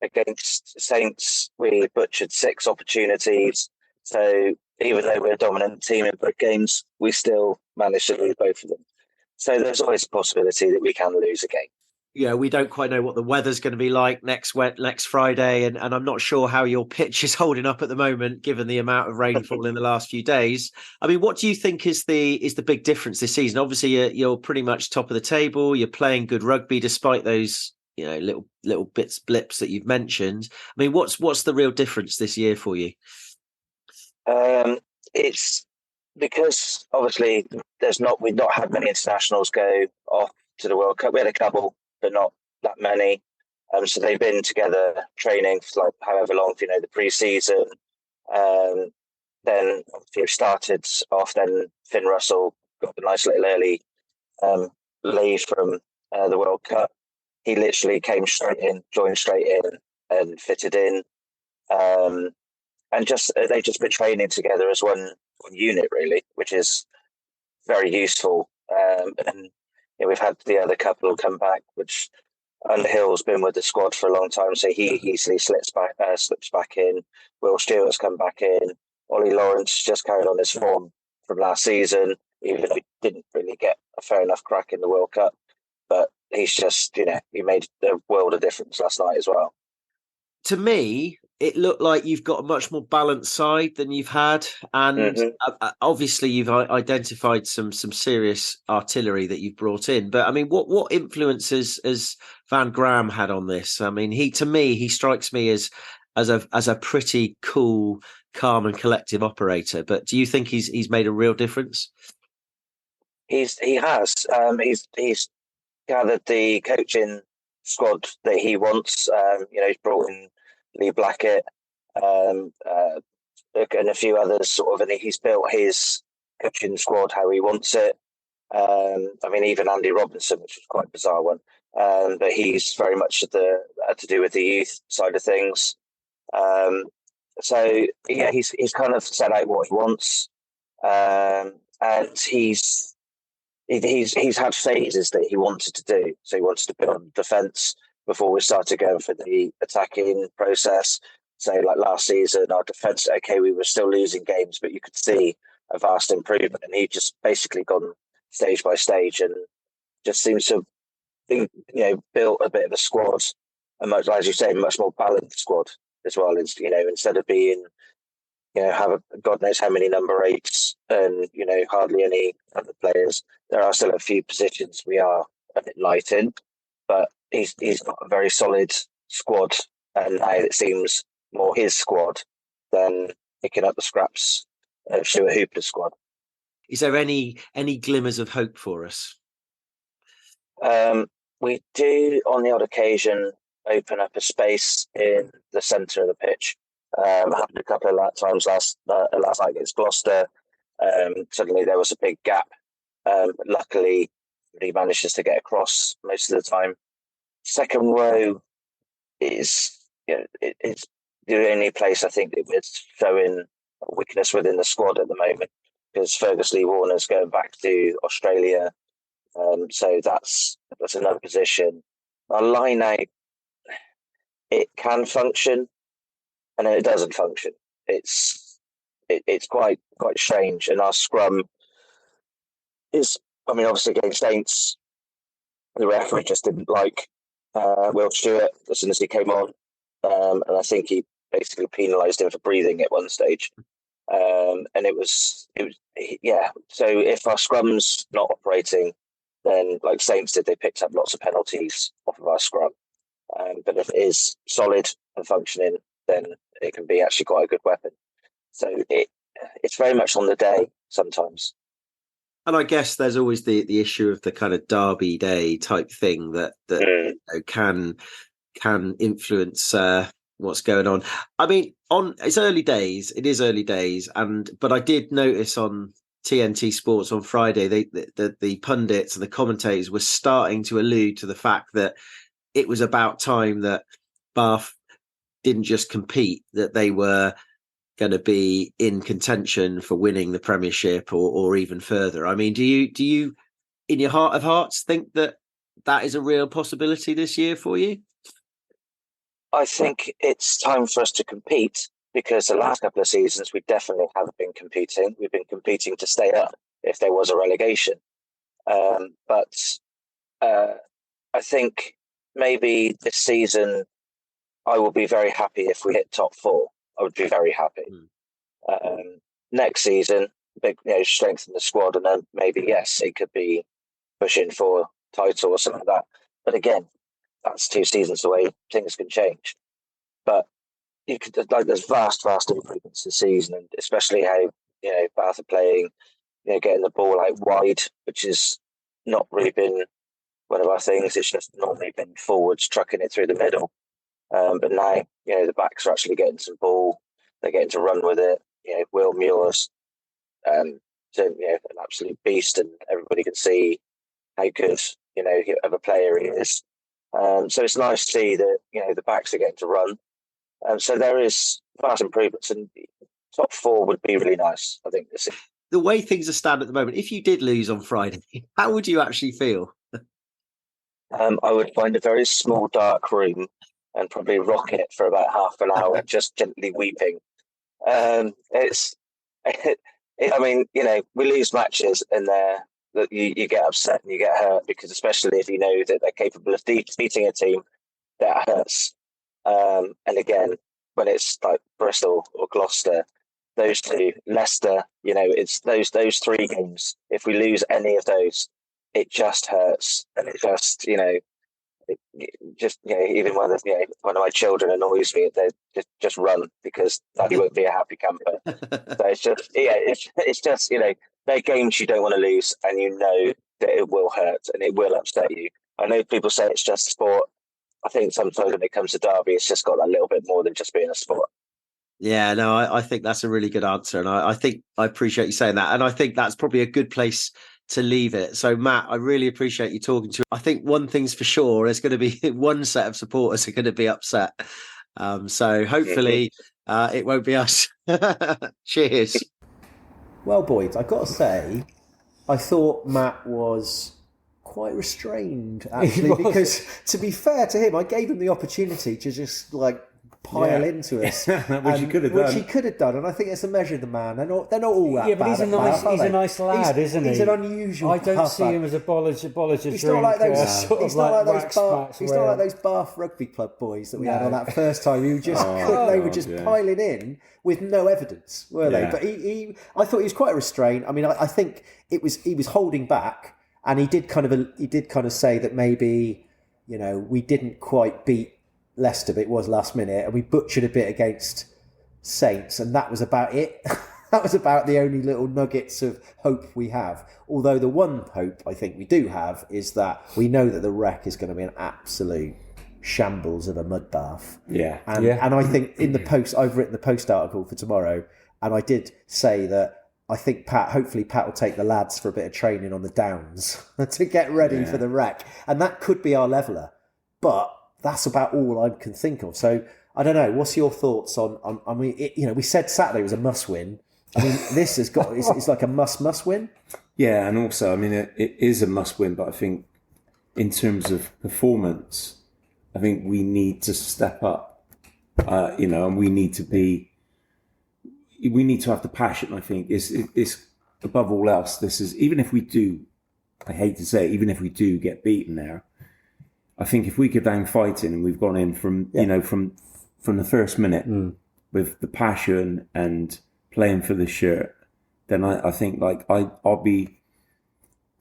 Against Saints, we butchered 6 opportunities. So even though we're a dominant team in both games, we still managed to lose both of them. So there's always a possibility that we can lose a game.
We don't quite know what the weather's going to be like next Friday, and I'm not sure how your pitch is holding up at the moment, given the amount of rainfall in the last few days. I mean, what do you think is the big difference this season? Obviously, you're pretty much top of the table. You're playing good rugby despite those little blips that you've mentioned. I mean, what's the real difference this year for you?
It's because obviously we've not had many internationals go off to the World Cup. We had a couple, but not that many. So they've been together training for however long, the pre-season. Then obviously started off. Then Finn Russell got a nice little early leave from the World Cup. He literally came straight in, joined straight in, and fitted in. And they've just been training together as one unit, really, which is very useful. And we've had the other couple come back, which Underhill's been with the squad for a long time, so he easily slips back in. Will Stewart's come back in. Ollie Lawrence just carried on his form from last season, even though he didn't really get a fair enough crack in the World Cup. But he's just, he made a world of difference last night as well.
To me, it looked like you've got a much more balanced side than you've had, and obviously you've identified some serious artillery that you've brought in. But I mean, what influences has Van Graham had on this? I mean, he strikes me as a pretty cool, calm, and collective operator. But do you think he's made a real difference?
He has. He's gathered the coaching squad that he wants. He's brought in Lee Blackett and a few others, sort of, and he's built his coaching squad how he wants it. Even Andy Robinson, which was quite a bizarre one, but he's very much to do with the youth side of things. He's kind of set out what he wants, and he's had phases that he wanted to do. So he wanted to build defence before we started going for the attacking process. So like last season, our defence, okay, we were still losing games, but you could see a vast improvement. And he just basically gone stage by stage and just seems to think, built a bit of a squad, and much, as you say, much more balanced squad as well. Instead of being, have God knows how many number 8s and, hardly any other players. There are still a few positions we are a bit light in, but he's got a very solid squad, and now it seems more his squad than picking up the scraps of Stuart Hooper's squad.
Is there any glimmers of hope for us?
We do, on the odd occasion, open up a space in the centre of the pitch. Happened a couple of times last night against Gloucester. Suddenly there was a big gap. Luckily, he manages to get across most of the time. Second row is it's the only place I think that we're showing weakness within the squad at the moment, because Fergus Lee Warner's going back to Australia. So that's another position. Our line out, it can function, and then it doesn't function. It's quite strange. And our scrum is, obviously against Saints, the referee just didn't like Will Stewart as soon as he came on, and I think he basically penalised him for breathing at one stage. And it was. So if our scrum's not operating, then like Saints did, they picked up lots of penalties off of our scrum. But if it is solid and functioning, then it can be actually quite a good weapon. So it's very much on the day sometimes.
And I guess there's always the issue of the kind of Derby Day type thing that can influence what's going on. It's early days. It is early days, but I did notice on TNT Sports on Friday, the pundits and the commentators were starting to allude to the fact that it was about time that Bath didn't just compete, that they were going to be in contention for winning the Premiership or even further. Do you in your heart of hearts think that is a real possibility this year for you?
I think it's time for us to compete, because the last couple of seasons we definitely haven't been competing. We've been competing to stay up if there was a relegation. But I think maybe this season I will be very happy if we hit top 4. I would be very happy. Next season, strengthen the squad, and then maybe, yes, it could be pushing for title or something like that. But again, that's 2 seasons away. Things can change. But you could, there's vast improvements this season, and especially how Bath are playing, getting the ball out wide, which has not really been one of our things. It's just normally been forwards trucking it through the middle. But now, the backs are actually getting some ball. They're getting to run with it. Will Muir's an absolute beast, and everybody can see how good, of a player he is. So it's nice to see that, the backs are getting to run. So there is vast improvements, and top 4 would be really nice, I think, this year.
The way things are stand at the moment, if you did lose on Friday, how would you actually feel?
I would find a very small, dark room and probably rock it for about half an hour, just gently weeping. We lose matches, and you get upset and you get hurt, because especially if you know that they're capable of beating a team, that hurts. And again, when it's like Bristol or Gloucester, those 2, Leicester, it's those 3 games. If we lose any of those, it just hurts, and it just, even when one of my children annoys me, they just run, because Daddy won't be a happy camper. So it's just they're games you don't want to lose, and that it will hurt and it will upset you. I know people say it's just sport. I think sometimes when it comes to Derby, it's just got that little bit more than just being a sport.
Yeah, no, I think that's a really good answer. And I think I appreciate you saying that. And I think that's probably a good place to leave it. So, Matt, I really appreciate you talking to me. I think one thing's for sure, there's going to be one set of supporters are going to be upset. So hopefully it won't be us. Cheers.
Well, boys, I've got to say, I thought Matt was quite restrained, actually, because to be fair to him, I gave him the opportunity to just pile into us,
which he could have done.
And I think it's a measure of the man. They're not all that
but
bad.
he's a nice lad, isn't he?
He's an unusual.
I don't see him as a bollage
He's not like those. He's not like those Bath Rugby Club boys that we had on that first time. Who just they were just piling in with no evidence, were they? But I thought he was quite restrained. I mean, I think he was holding back, and he did kind of say that maybe we didn't quite beat Leicester, but it was last minute, and we butchered a bit against Saints, and that was about it. That was about the only little nuggets of hope we have. Although the one hope I think we do have is that we know that the Wreck is going to be an absolute shambles of a mud bath. And I think in the post, I've written the post article for tomorrow, and I did say that I think hopefully Pat will take the lads for a bit of training on the downs to get ready for the Wreck, and that could be our leveller, but that's about all I can think of. So I don't know. What's your thoughts on I mean, we said Saturday was a must win. I mean, this has got it's like a must win.
Yeah, and also, I mean, it is a must win. But I think in terms of performance, I think we need to step up. And we need to have the passion. I think it's above all else. This is, even if we do, I hate to say it, even if we do get beaten there, I think if we go down fighting and we've gone in from the first minute with the passion and playing for the shirt, then I think I'll be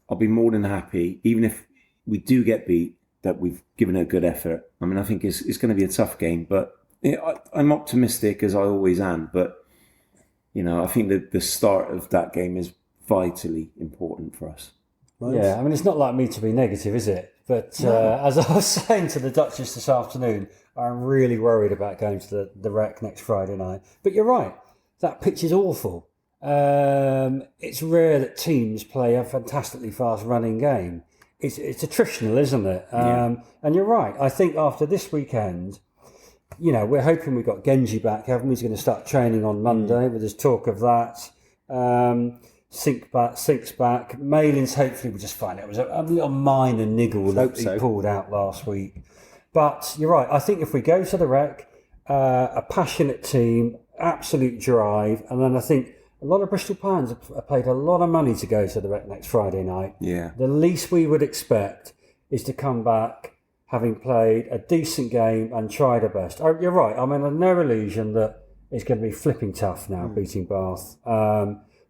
more than happy, even if we do get beat, that we've given a good effort. I mean, I think it's going to be a tough game, but I'm optimistic, as I always am. But I think that the start of that game is vitally important for us.
Yeah, I mean, it's not like me to be negative, is it? But as I was saying to the Duchess this afternoon, I'm really worried about going to the Wreck next Friday night. But you're right, that pitch is awful. It's rare that teams play a fantastically fast running game. It's attritional, isn't it? And you're right. I think after this weekend, we're hoping we've got Genji back, haven't we? He's going to start training on Monday, but there's talk of that. Sink's back. Malin's hopefully we'll just find out. It was a little minor niggle that he pulled out last week. But you're right. I think if we go to the Wreck, a passionate team, absolute drive, and then I think a lot of Bristol fans have paid a lot of money to go to the Wreck next Friday night.
Yeah.
The least we would expect is to come back having played a decent game and tried our best. You're right. I'm under no illusion that it's going to be flipping tough now, beating Bath.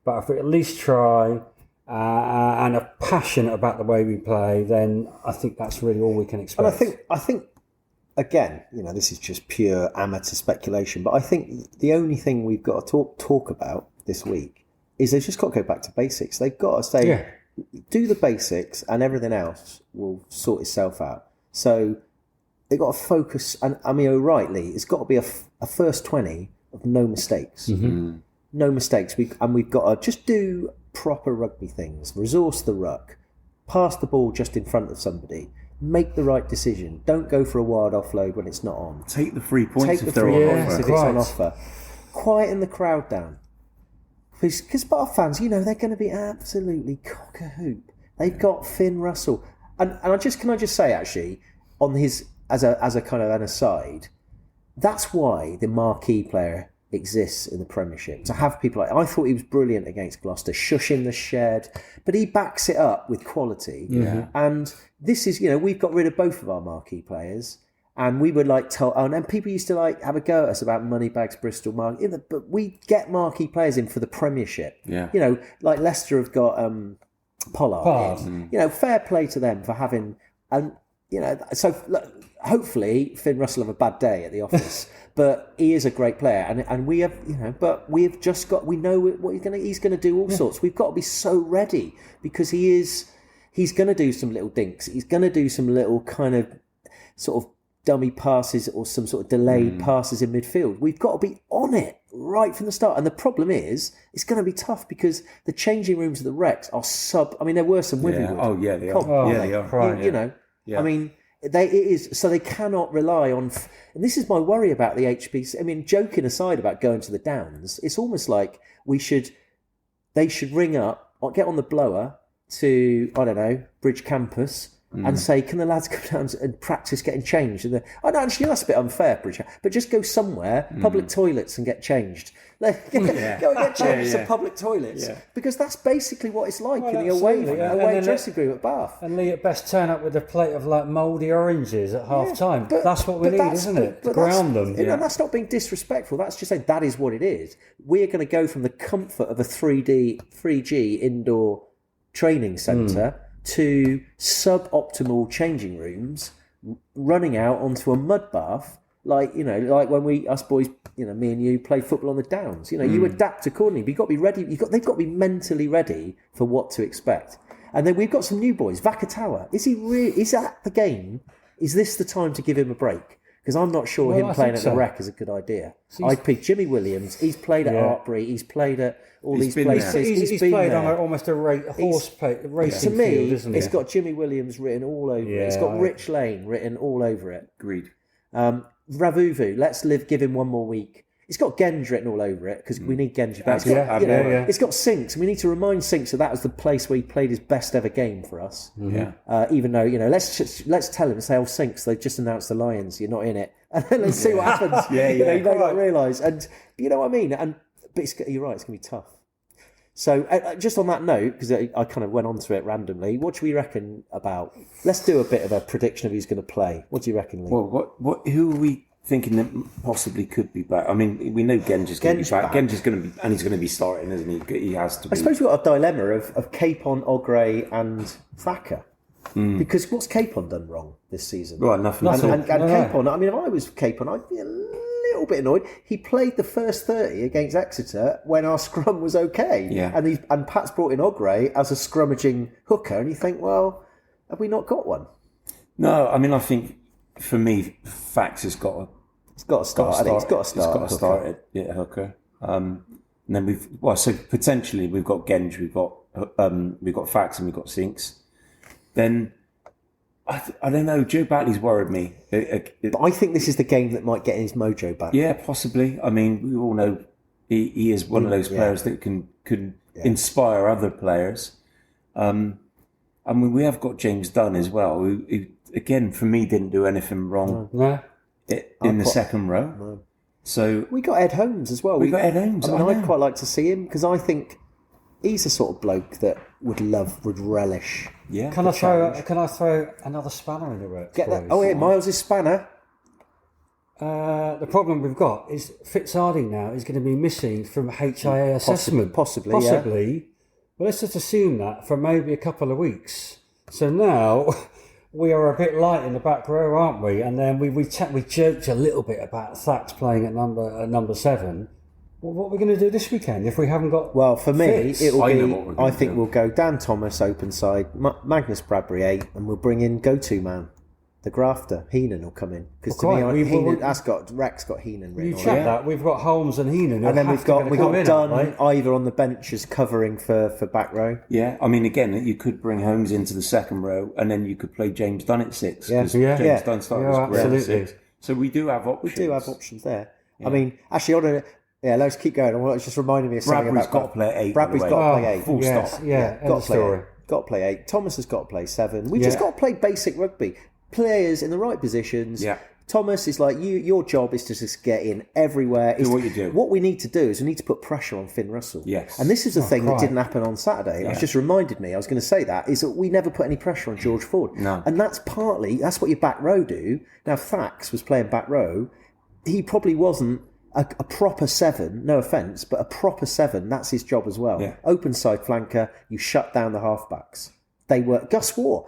But if we at least try and are passionate about the way we play, then I think that's really all we can expect.
And I think again, this is just pure amateur speculation, but I think the only thing we've got to talk about this week is they've just got to go back to basics. They've got to say, do the basics, and everything else will sort itself out. So they've got to focus, and I mean, rightly, it's got to be a first 20 of no mistakes.
Mm-hmm.
No mistakes. We've got to just do proper rugby things, resource the ruck, pass the ball just in front of somebody, make the right decision. Don't go for a wild offload when it's not on.
Take the 3 points if they're on offer.
If it's on offer. Quieten the crowd down. Because Bath fans, they're going to be absolutely cock-a-hoop. They've got Finn Russell. And can I just say, actually, on his, as a kind of an aside, that's why the marquee player exists in the Premiership. To have people like, I thought he was brilliant against Gloucester, shushing the shed, but he backs it up with quality.
Yeah.
And this is, we've got rid of both of our marquee players, and we would and people used to have a go at us about Moneybags, Bristol, but we get marquee players in for the Premiership.
Yeah.
Like Leicester have got Pollard. Fair play to them for having, so hopefully Finn Russell have a bad day at the office. But he is a great player, and we have, but we have just got, we know what he's going to do all sorts. We've got to be so ready, because he's going to do some little dinks. He's going to do some little kind of sort of dummy passes or some sort of delayed passes in midfield. We've got to be on it right from the start. And the problem is, it's going to be tough because the changing rooms of the Rex are I mean, there were some Withywood.
Oh, yeah, they are.
They
are.
Right, you know, I mean, so they cannot rely on, and this is my worry about the HBC. I mean, joking aside about going to the Downs, it's almost like they should ring up or get on the blower to, I don't know, Bridge Campus and say, can the lads go down and practice getting changed? And I know, actually, that's a bit unfair, Bridge, but just go somewhere, public toilets, and get changed. Go and get changed at public toilets, because that's basically what it's like in the away dressing room at Bath.
And Lee at best turn up with a plate of like mouldy oranges at half time. That's what we need, isn't it? To ground them.
You know, that's not being disrespectful. That's just saying that is what it is. We're going to go from the comfort of a 3G indoor training centre to suboptimal changing rooms, running out onto a mud bath, like when us boys, me and you played football on the Downs. You adapt accordingly. But you've got to be ready. They've got to be mentally ready for what to expect. And then we've got some new boys. Vakatawa, is that the game? Is this the time to give him a break? Because I'm not sure him playing at the Rec is a good idea. I'd pick Jimmy Williams. He's played at Artbury. He's played at all these places.
He's played on almost a racing field, isn't he?
It's got Jimmy Williams written all over it. It's got Rich Lane written all over it.
Agreed.
Ravuvu, give him one more week. It's got Genge written all over it because we need Genge back. It's got Sinks. We need to remind Sinks that was the place where he played his best ever game for us. Even though let's tell him, say, Sinks, they've just announced the Lions. You're not in it, and then let's see what happens. You may not realise, and you know what I mean. But you're right. It's going to be tough. So just on that note, because I kind of went on to it randomly, what do we reckon about? Let's do a bit of a prediction of who's going to play. What do you reckon, Lee?
Well, who are we thinking that possibly could be back? I mean, we know Genge's going to be back. Genge's going to be, and he's going to be starting, isn't he? He has to be.
I suppose we've got a dilemma of Capon, Ogre and Thacker. Because what's Capon done wrong this season?
Well, nothing.
And Capon, I mean, if I was Capon, I'd be a little bit annoyed. He played the first 30 against Exeter when our scrum was okay.
Yeah.
And Pat's brought in Ogre as a scrummaging hooker, and you think, well, have we not got one?
No, I mean, I think for me, Fax has got to start. He's got to start at hooker. And then so potentially we've got Genge, we've got Fax, and we've got Sinks. Then I don't know. Joe Batley's worried me.
But I think this is the game that might get his mojo back.
Yeah, possibly. I mean, we all know he is one of those players that can inspire other players. I mean, we have got James Dunn as well, who again, for me, didn't do anything wrong in the second row.
No.
So
we got Ed Holmes as well.
We got Ed Holmes.
I mean, I'd quite like to see him because I think he's the sort of bloke that would relish.
Yeah. Can I throw another spanner in the works?
Miles' spanner.
The problem we've got is Fitzharding now is going to be missing from HIA assessment.
Possibly.
Well, let's just assume that for maybe a couple of weeks. So now we are a bit light in the back row, aren't we? And then we joked a little bit about Thax playing at number 7. Well, what are we going to do this weekend if we haven't got?
Well, for me,
it'll
be. I think we'll go Dan Thomas open side, Magnus Bradbury 8, and we'll bring in go-to man, the grafter. Heenan will come in because Rex got Heenan written.
You check that we've got Holmes and Heenan,
and then we've got Dunn either on the bench as covering for back row.
Yeah, I mean, again, you could bring Holmes into the second row, and then you could play James Dunn at 6.
James
Dunn started
absolutely.
at 6. So we do have options.
We do have options there. Yeah. I mean, actually, let's keep going. It's just reminding me of something
Bradbury's got to play at 8.
Bradbury's got to play 8.
Full stop.
Got to play 8. Got to play 8. Thomas has got to play 7. We've just got to play basic rugby. Players in the right positions.
Yeah.
Thomas is like, your job is to just get in everywhere.
Do what you do.
What we need to do is we need to put pressure on Finn Russell.
Yes.
And this is the thing that didn't happen on Saturday. Yeah. It just reminded me, I was going to say that, is that we never put any pressure on George Ford.
No.
And that's what your back row do. Now, Thax was playing back row. He probably wasn't a proper 7, no offence, but a proper 7, that's his job as well.
Yeah.
Open side flanker, you shut down the halfbacks. They were Gus Waugh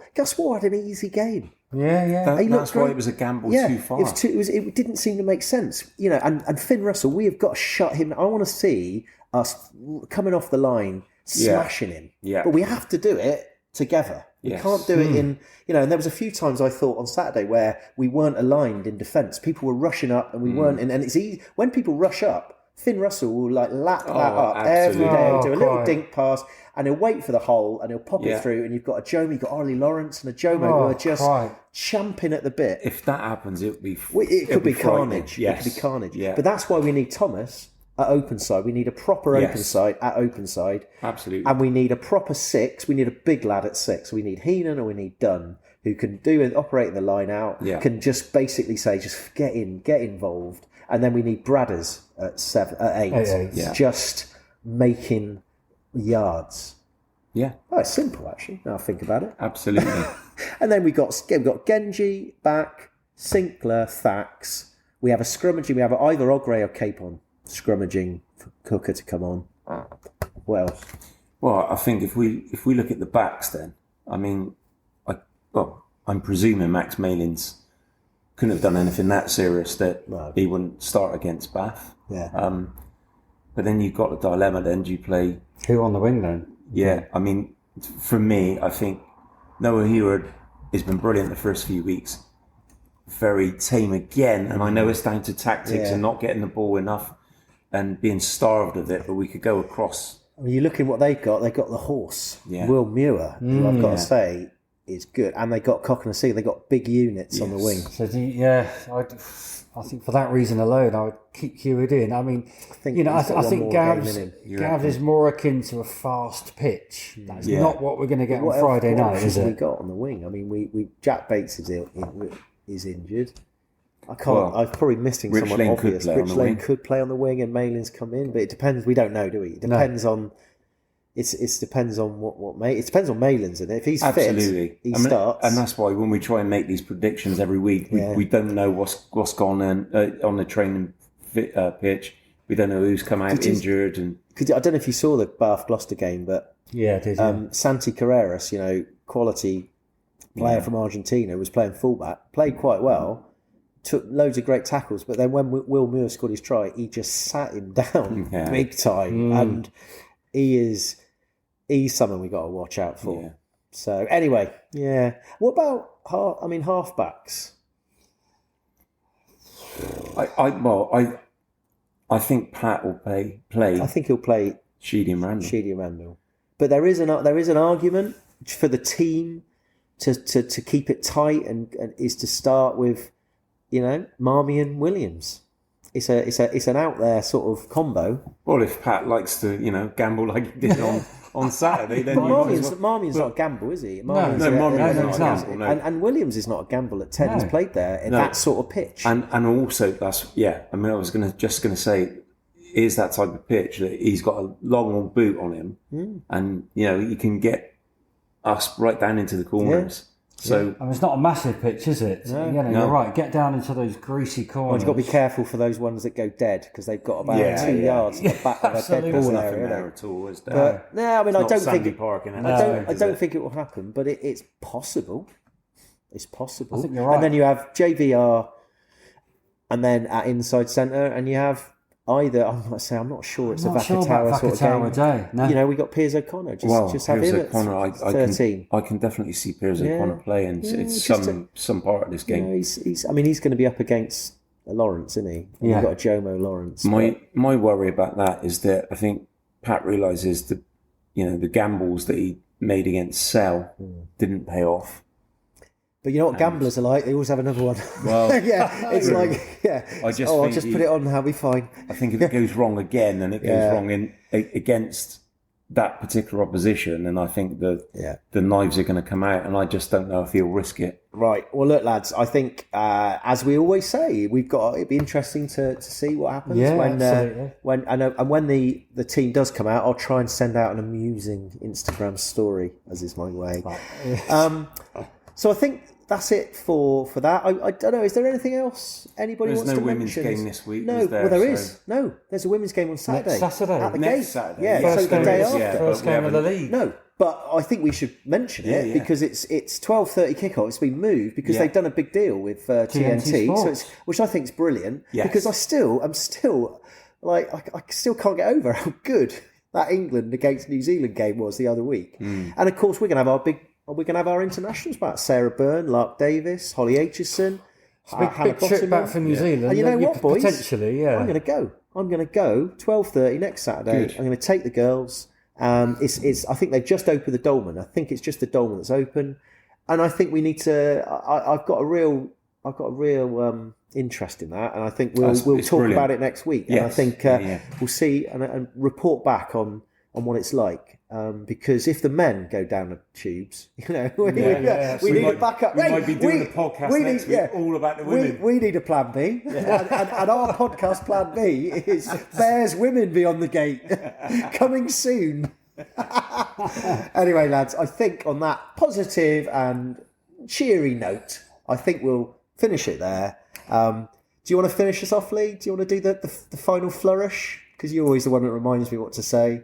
had an easy game.
That's why it was a gamble too far.
It didn't seem to make sense, And Finn Russell, we have got to shut him. I want to see us coming off the line, smashing him.
Yeah.
But we have to do it together. We
Yes.
can't do it in, and there was a few times I thought on Saturday where we weren't aligned in defence. People were rushing up and we weren't. And it's easy. When people rush up, Finn Russell will lap that up
absolutely.
every day. He'll do a little
quite.
dink pass and he'll wait for the hole and he'll pop it through. And you've got a Jomo, you've got Ollie Lawrence and a Jomo who are just champing at the bit.
If that happens, it
could be
frightening.
carnage.
Yes.
It could be carnage.
Yeah.
But that's why we need Thomas at open side. We need a proper open side at open side.
Absolutely.
And we need a proper 6. We need a big lad at 6. We need Heenan or we need Dunn, who can do and operate the line out, can just basically say, just get involved. And then we need Bradders at 8. Just making yards.
Yeah.
Oh, it's simple, actually, now I think about it.
Absolutely.
And then we've got Genji back, Sinclair, Thax. We have a scrummaging. We have either Ogre or Capon scrummaging for Cooker to come on. What else?
Well, I think if we look at the backs, then I mean, I'm presuming Max Malins couldn't have done anything that serious that he wouldn't start against Bath.
Yeah.
But then you've got the dilemma. Then do you play
who on the wing then?
Yeah, I mean, for me, I think Noah Heward has been brilliant the first few weeks. Very tame again, and I know it's down to tactics and not getting the ball enough and being starved of it, but we could go across.
I mean, you look at what they've got the horse,
Yeah.
Will Muir, who I've got to say is good, and they got Cock and Sea, they got big units on the wing.
So I think for that reason alone, I would keep Heward in. I mean, I think Gavs is more akin to a fast pitch. That's not what we're going to get on Friday night, is it?
We got on the wing. I mean, we Jack Bates is injured. I can't. I'm probably missing
Rich
someone
Lane
obvious.
could play on the wing.
Could play on the wing, and Malin's come in, but it depends. We don't know, do we? It depends on. It depends on it depends on Malin's, and if he's fit, he starts.
And that's why when we try and make these predictions every week, we don't know what's gone on the training pitch. We don't know who's come out injured. And
I don't know if you saw the Bath Gloucester game, but
I did.
Santi Carreras, quality player from Argentina, was playing fullback, played quite well. Took loads of great tackles, but then when Will Muir scored his try, he just sat him down big time, and he's someone we got to watch out for. Yeah. So anyway, what about halfbacks?
I think Pat will play.
I think he'll play
Sheedy and
Randall. But there is an argument for the team to keep it tight and is to start with, Marmie and Williams. It's an out there sort of combo.
Well, if Pat likes to, gamble like he did on Saturday, then
Marmie's not a gamble, is he?
Marmie's not a gamble. No.
And Williams is not a gamble at 10. No. He's played there in that sort of pitch.
And also that's I mean, I was just gonna say, is that type of pitch that he's got a long old boot on him, and you can get us right down into the corners. Yeah. So
I mean, it's not a massive pitch, is it? No. You're right. Get down into those greasy corners.
Well, you've got to be careful for those ones that go dead because they've got about 2 yards at the back of a dead ball area.
There at all, is there?
But, I mean, I don't think
Park
I don't think it will happen, but it's possible. It's possible.
I think you're right.
And then you have JVR, and then at inside centre, and you have either. I'm not sure it's a Vakatawa sort of game.
No.
We got Piers O'Connor. Just have him at 13.
I can definitely see Piers O'Connor playing. It's some part of this game.
He's going to be up against Lawrence, isn't he? You've got a Jomo Lawrence.
My worry about that is that I think Pat realises the gambles that he made against Sell didn't pay off.
But you know what gamblers are like? They always have another one.
Well,
it's I'll just put it on and I'll be fine.
I think if it goes wrong again, and it goes wrong against that particular opposition, and I think the knives are going to come out, and I just don't know if he'll risk it.
Right. Well, look, lads, I think as we always say, it'd be interesting to see what happens when the team does come out. I'll try and send out an amusing Instagram story, as is my way. So I think that's it for that. I don't know. Is there anything else anybody wants to mention?
There's no women's game this week.
No, there is. No, there's a women's game on Saturday.
Next Saturday.
At the
Next
gate.
Saturday.
Yeah,
first
so the day after.
First game of the league.
No, but I think we should mention it because it's 12:30 kickoff. It's been moved because they've done a big deal with TNT, which I think is brilliant.
Yes.
Because I'm still like I still can't get over how good that England against New Zealand game was the other week. And of course, we're going to have our internationals back: Sarah Byrne, Lark Davis, Holly Aitchison.
Big trip back from New Zealand.
And you know what, boys?
Potentially, yeah.
I'm going to go 12:30 next Saturday. Good. I'm going to take the girls. It's. I think they've just opened the Dolman. I think it's just the Dolman that's open, and I think we need to. I've got a real interest in that, and I think we'll talk about it next week. Yes. And I think we'll see and report back on what it's like. Because if the men go down the tubes, we need a backup.
We might be doing a podcast next week all about the women.
We need a plan B, and our podcast plan B is Bears Women Beyond the Gate, coming soon. Anyway, lads, I think on that positive and cheery note, I think we'll finish it there. Do you want to finish us off, Lee? Do you want to do the final flourish? Because you're always the one that reminds me what to say.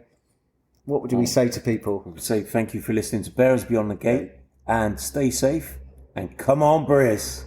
What do we say to people?
We would say thank you for listening to Bears Beyond the Gate, and stay safe, and come on, Bears.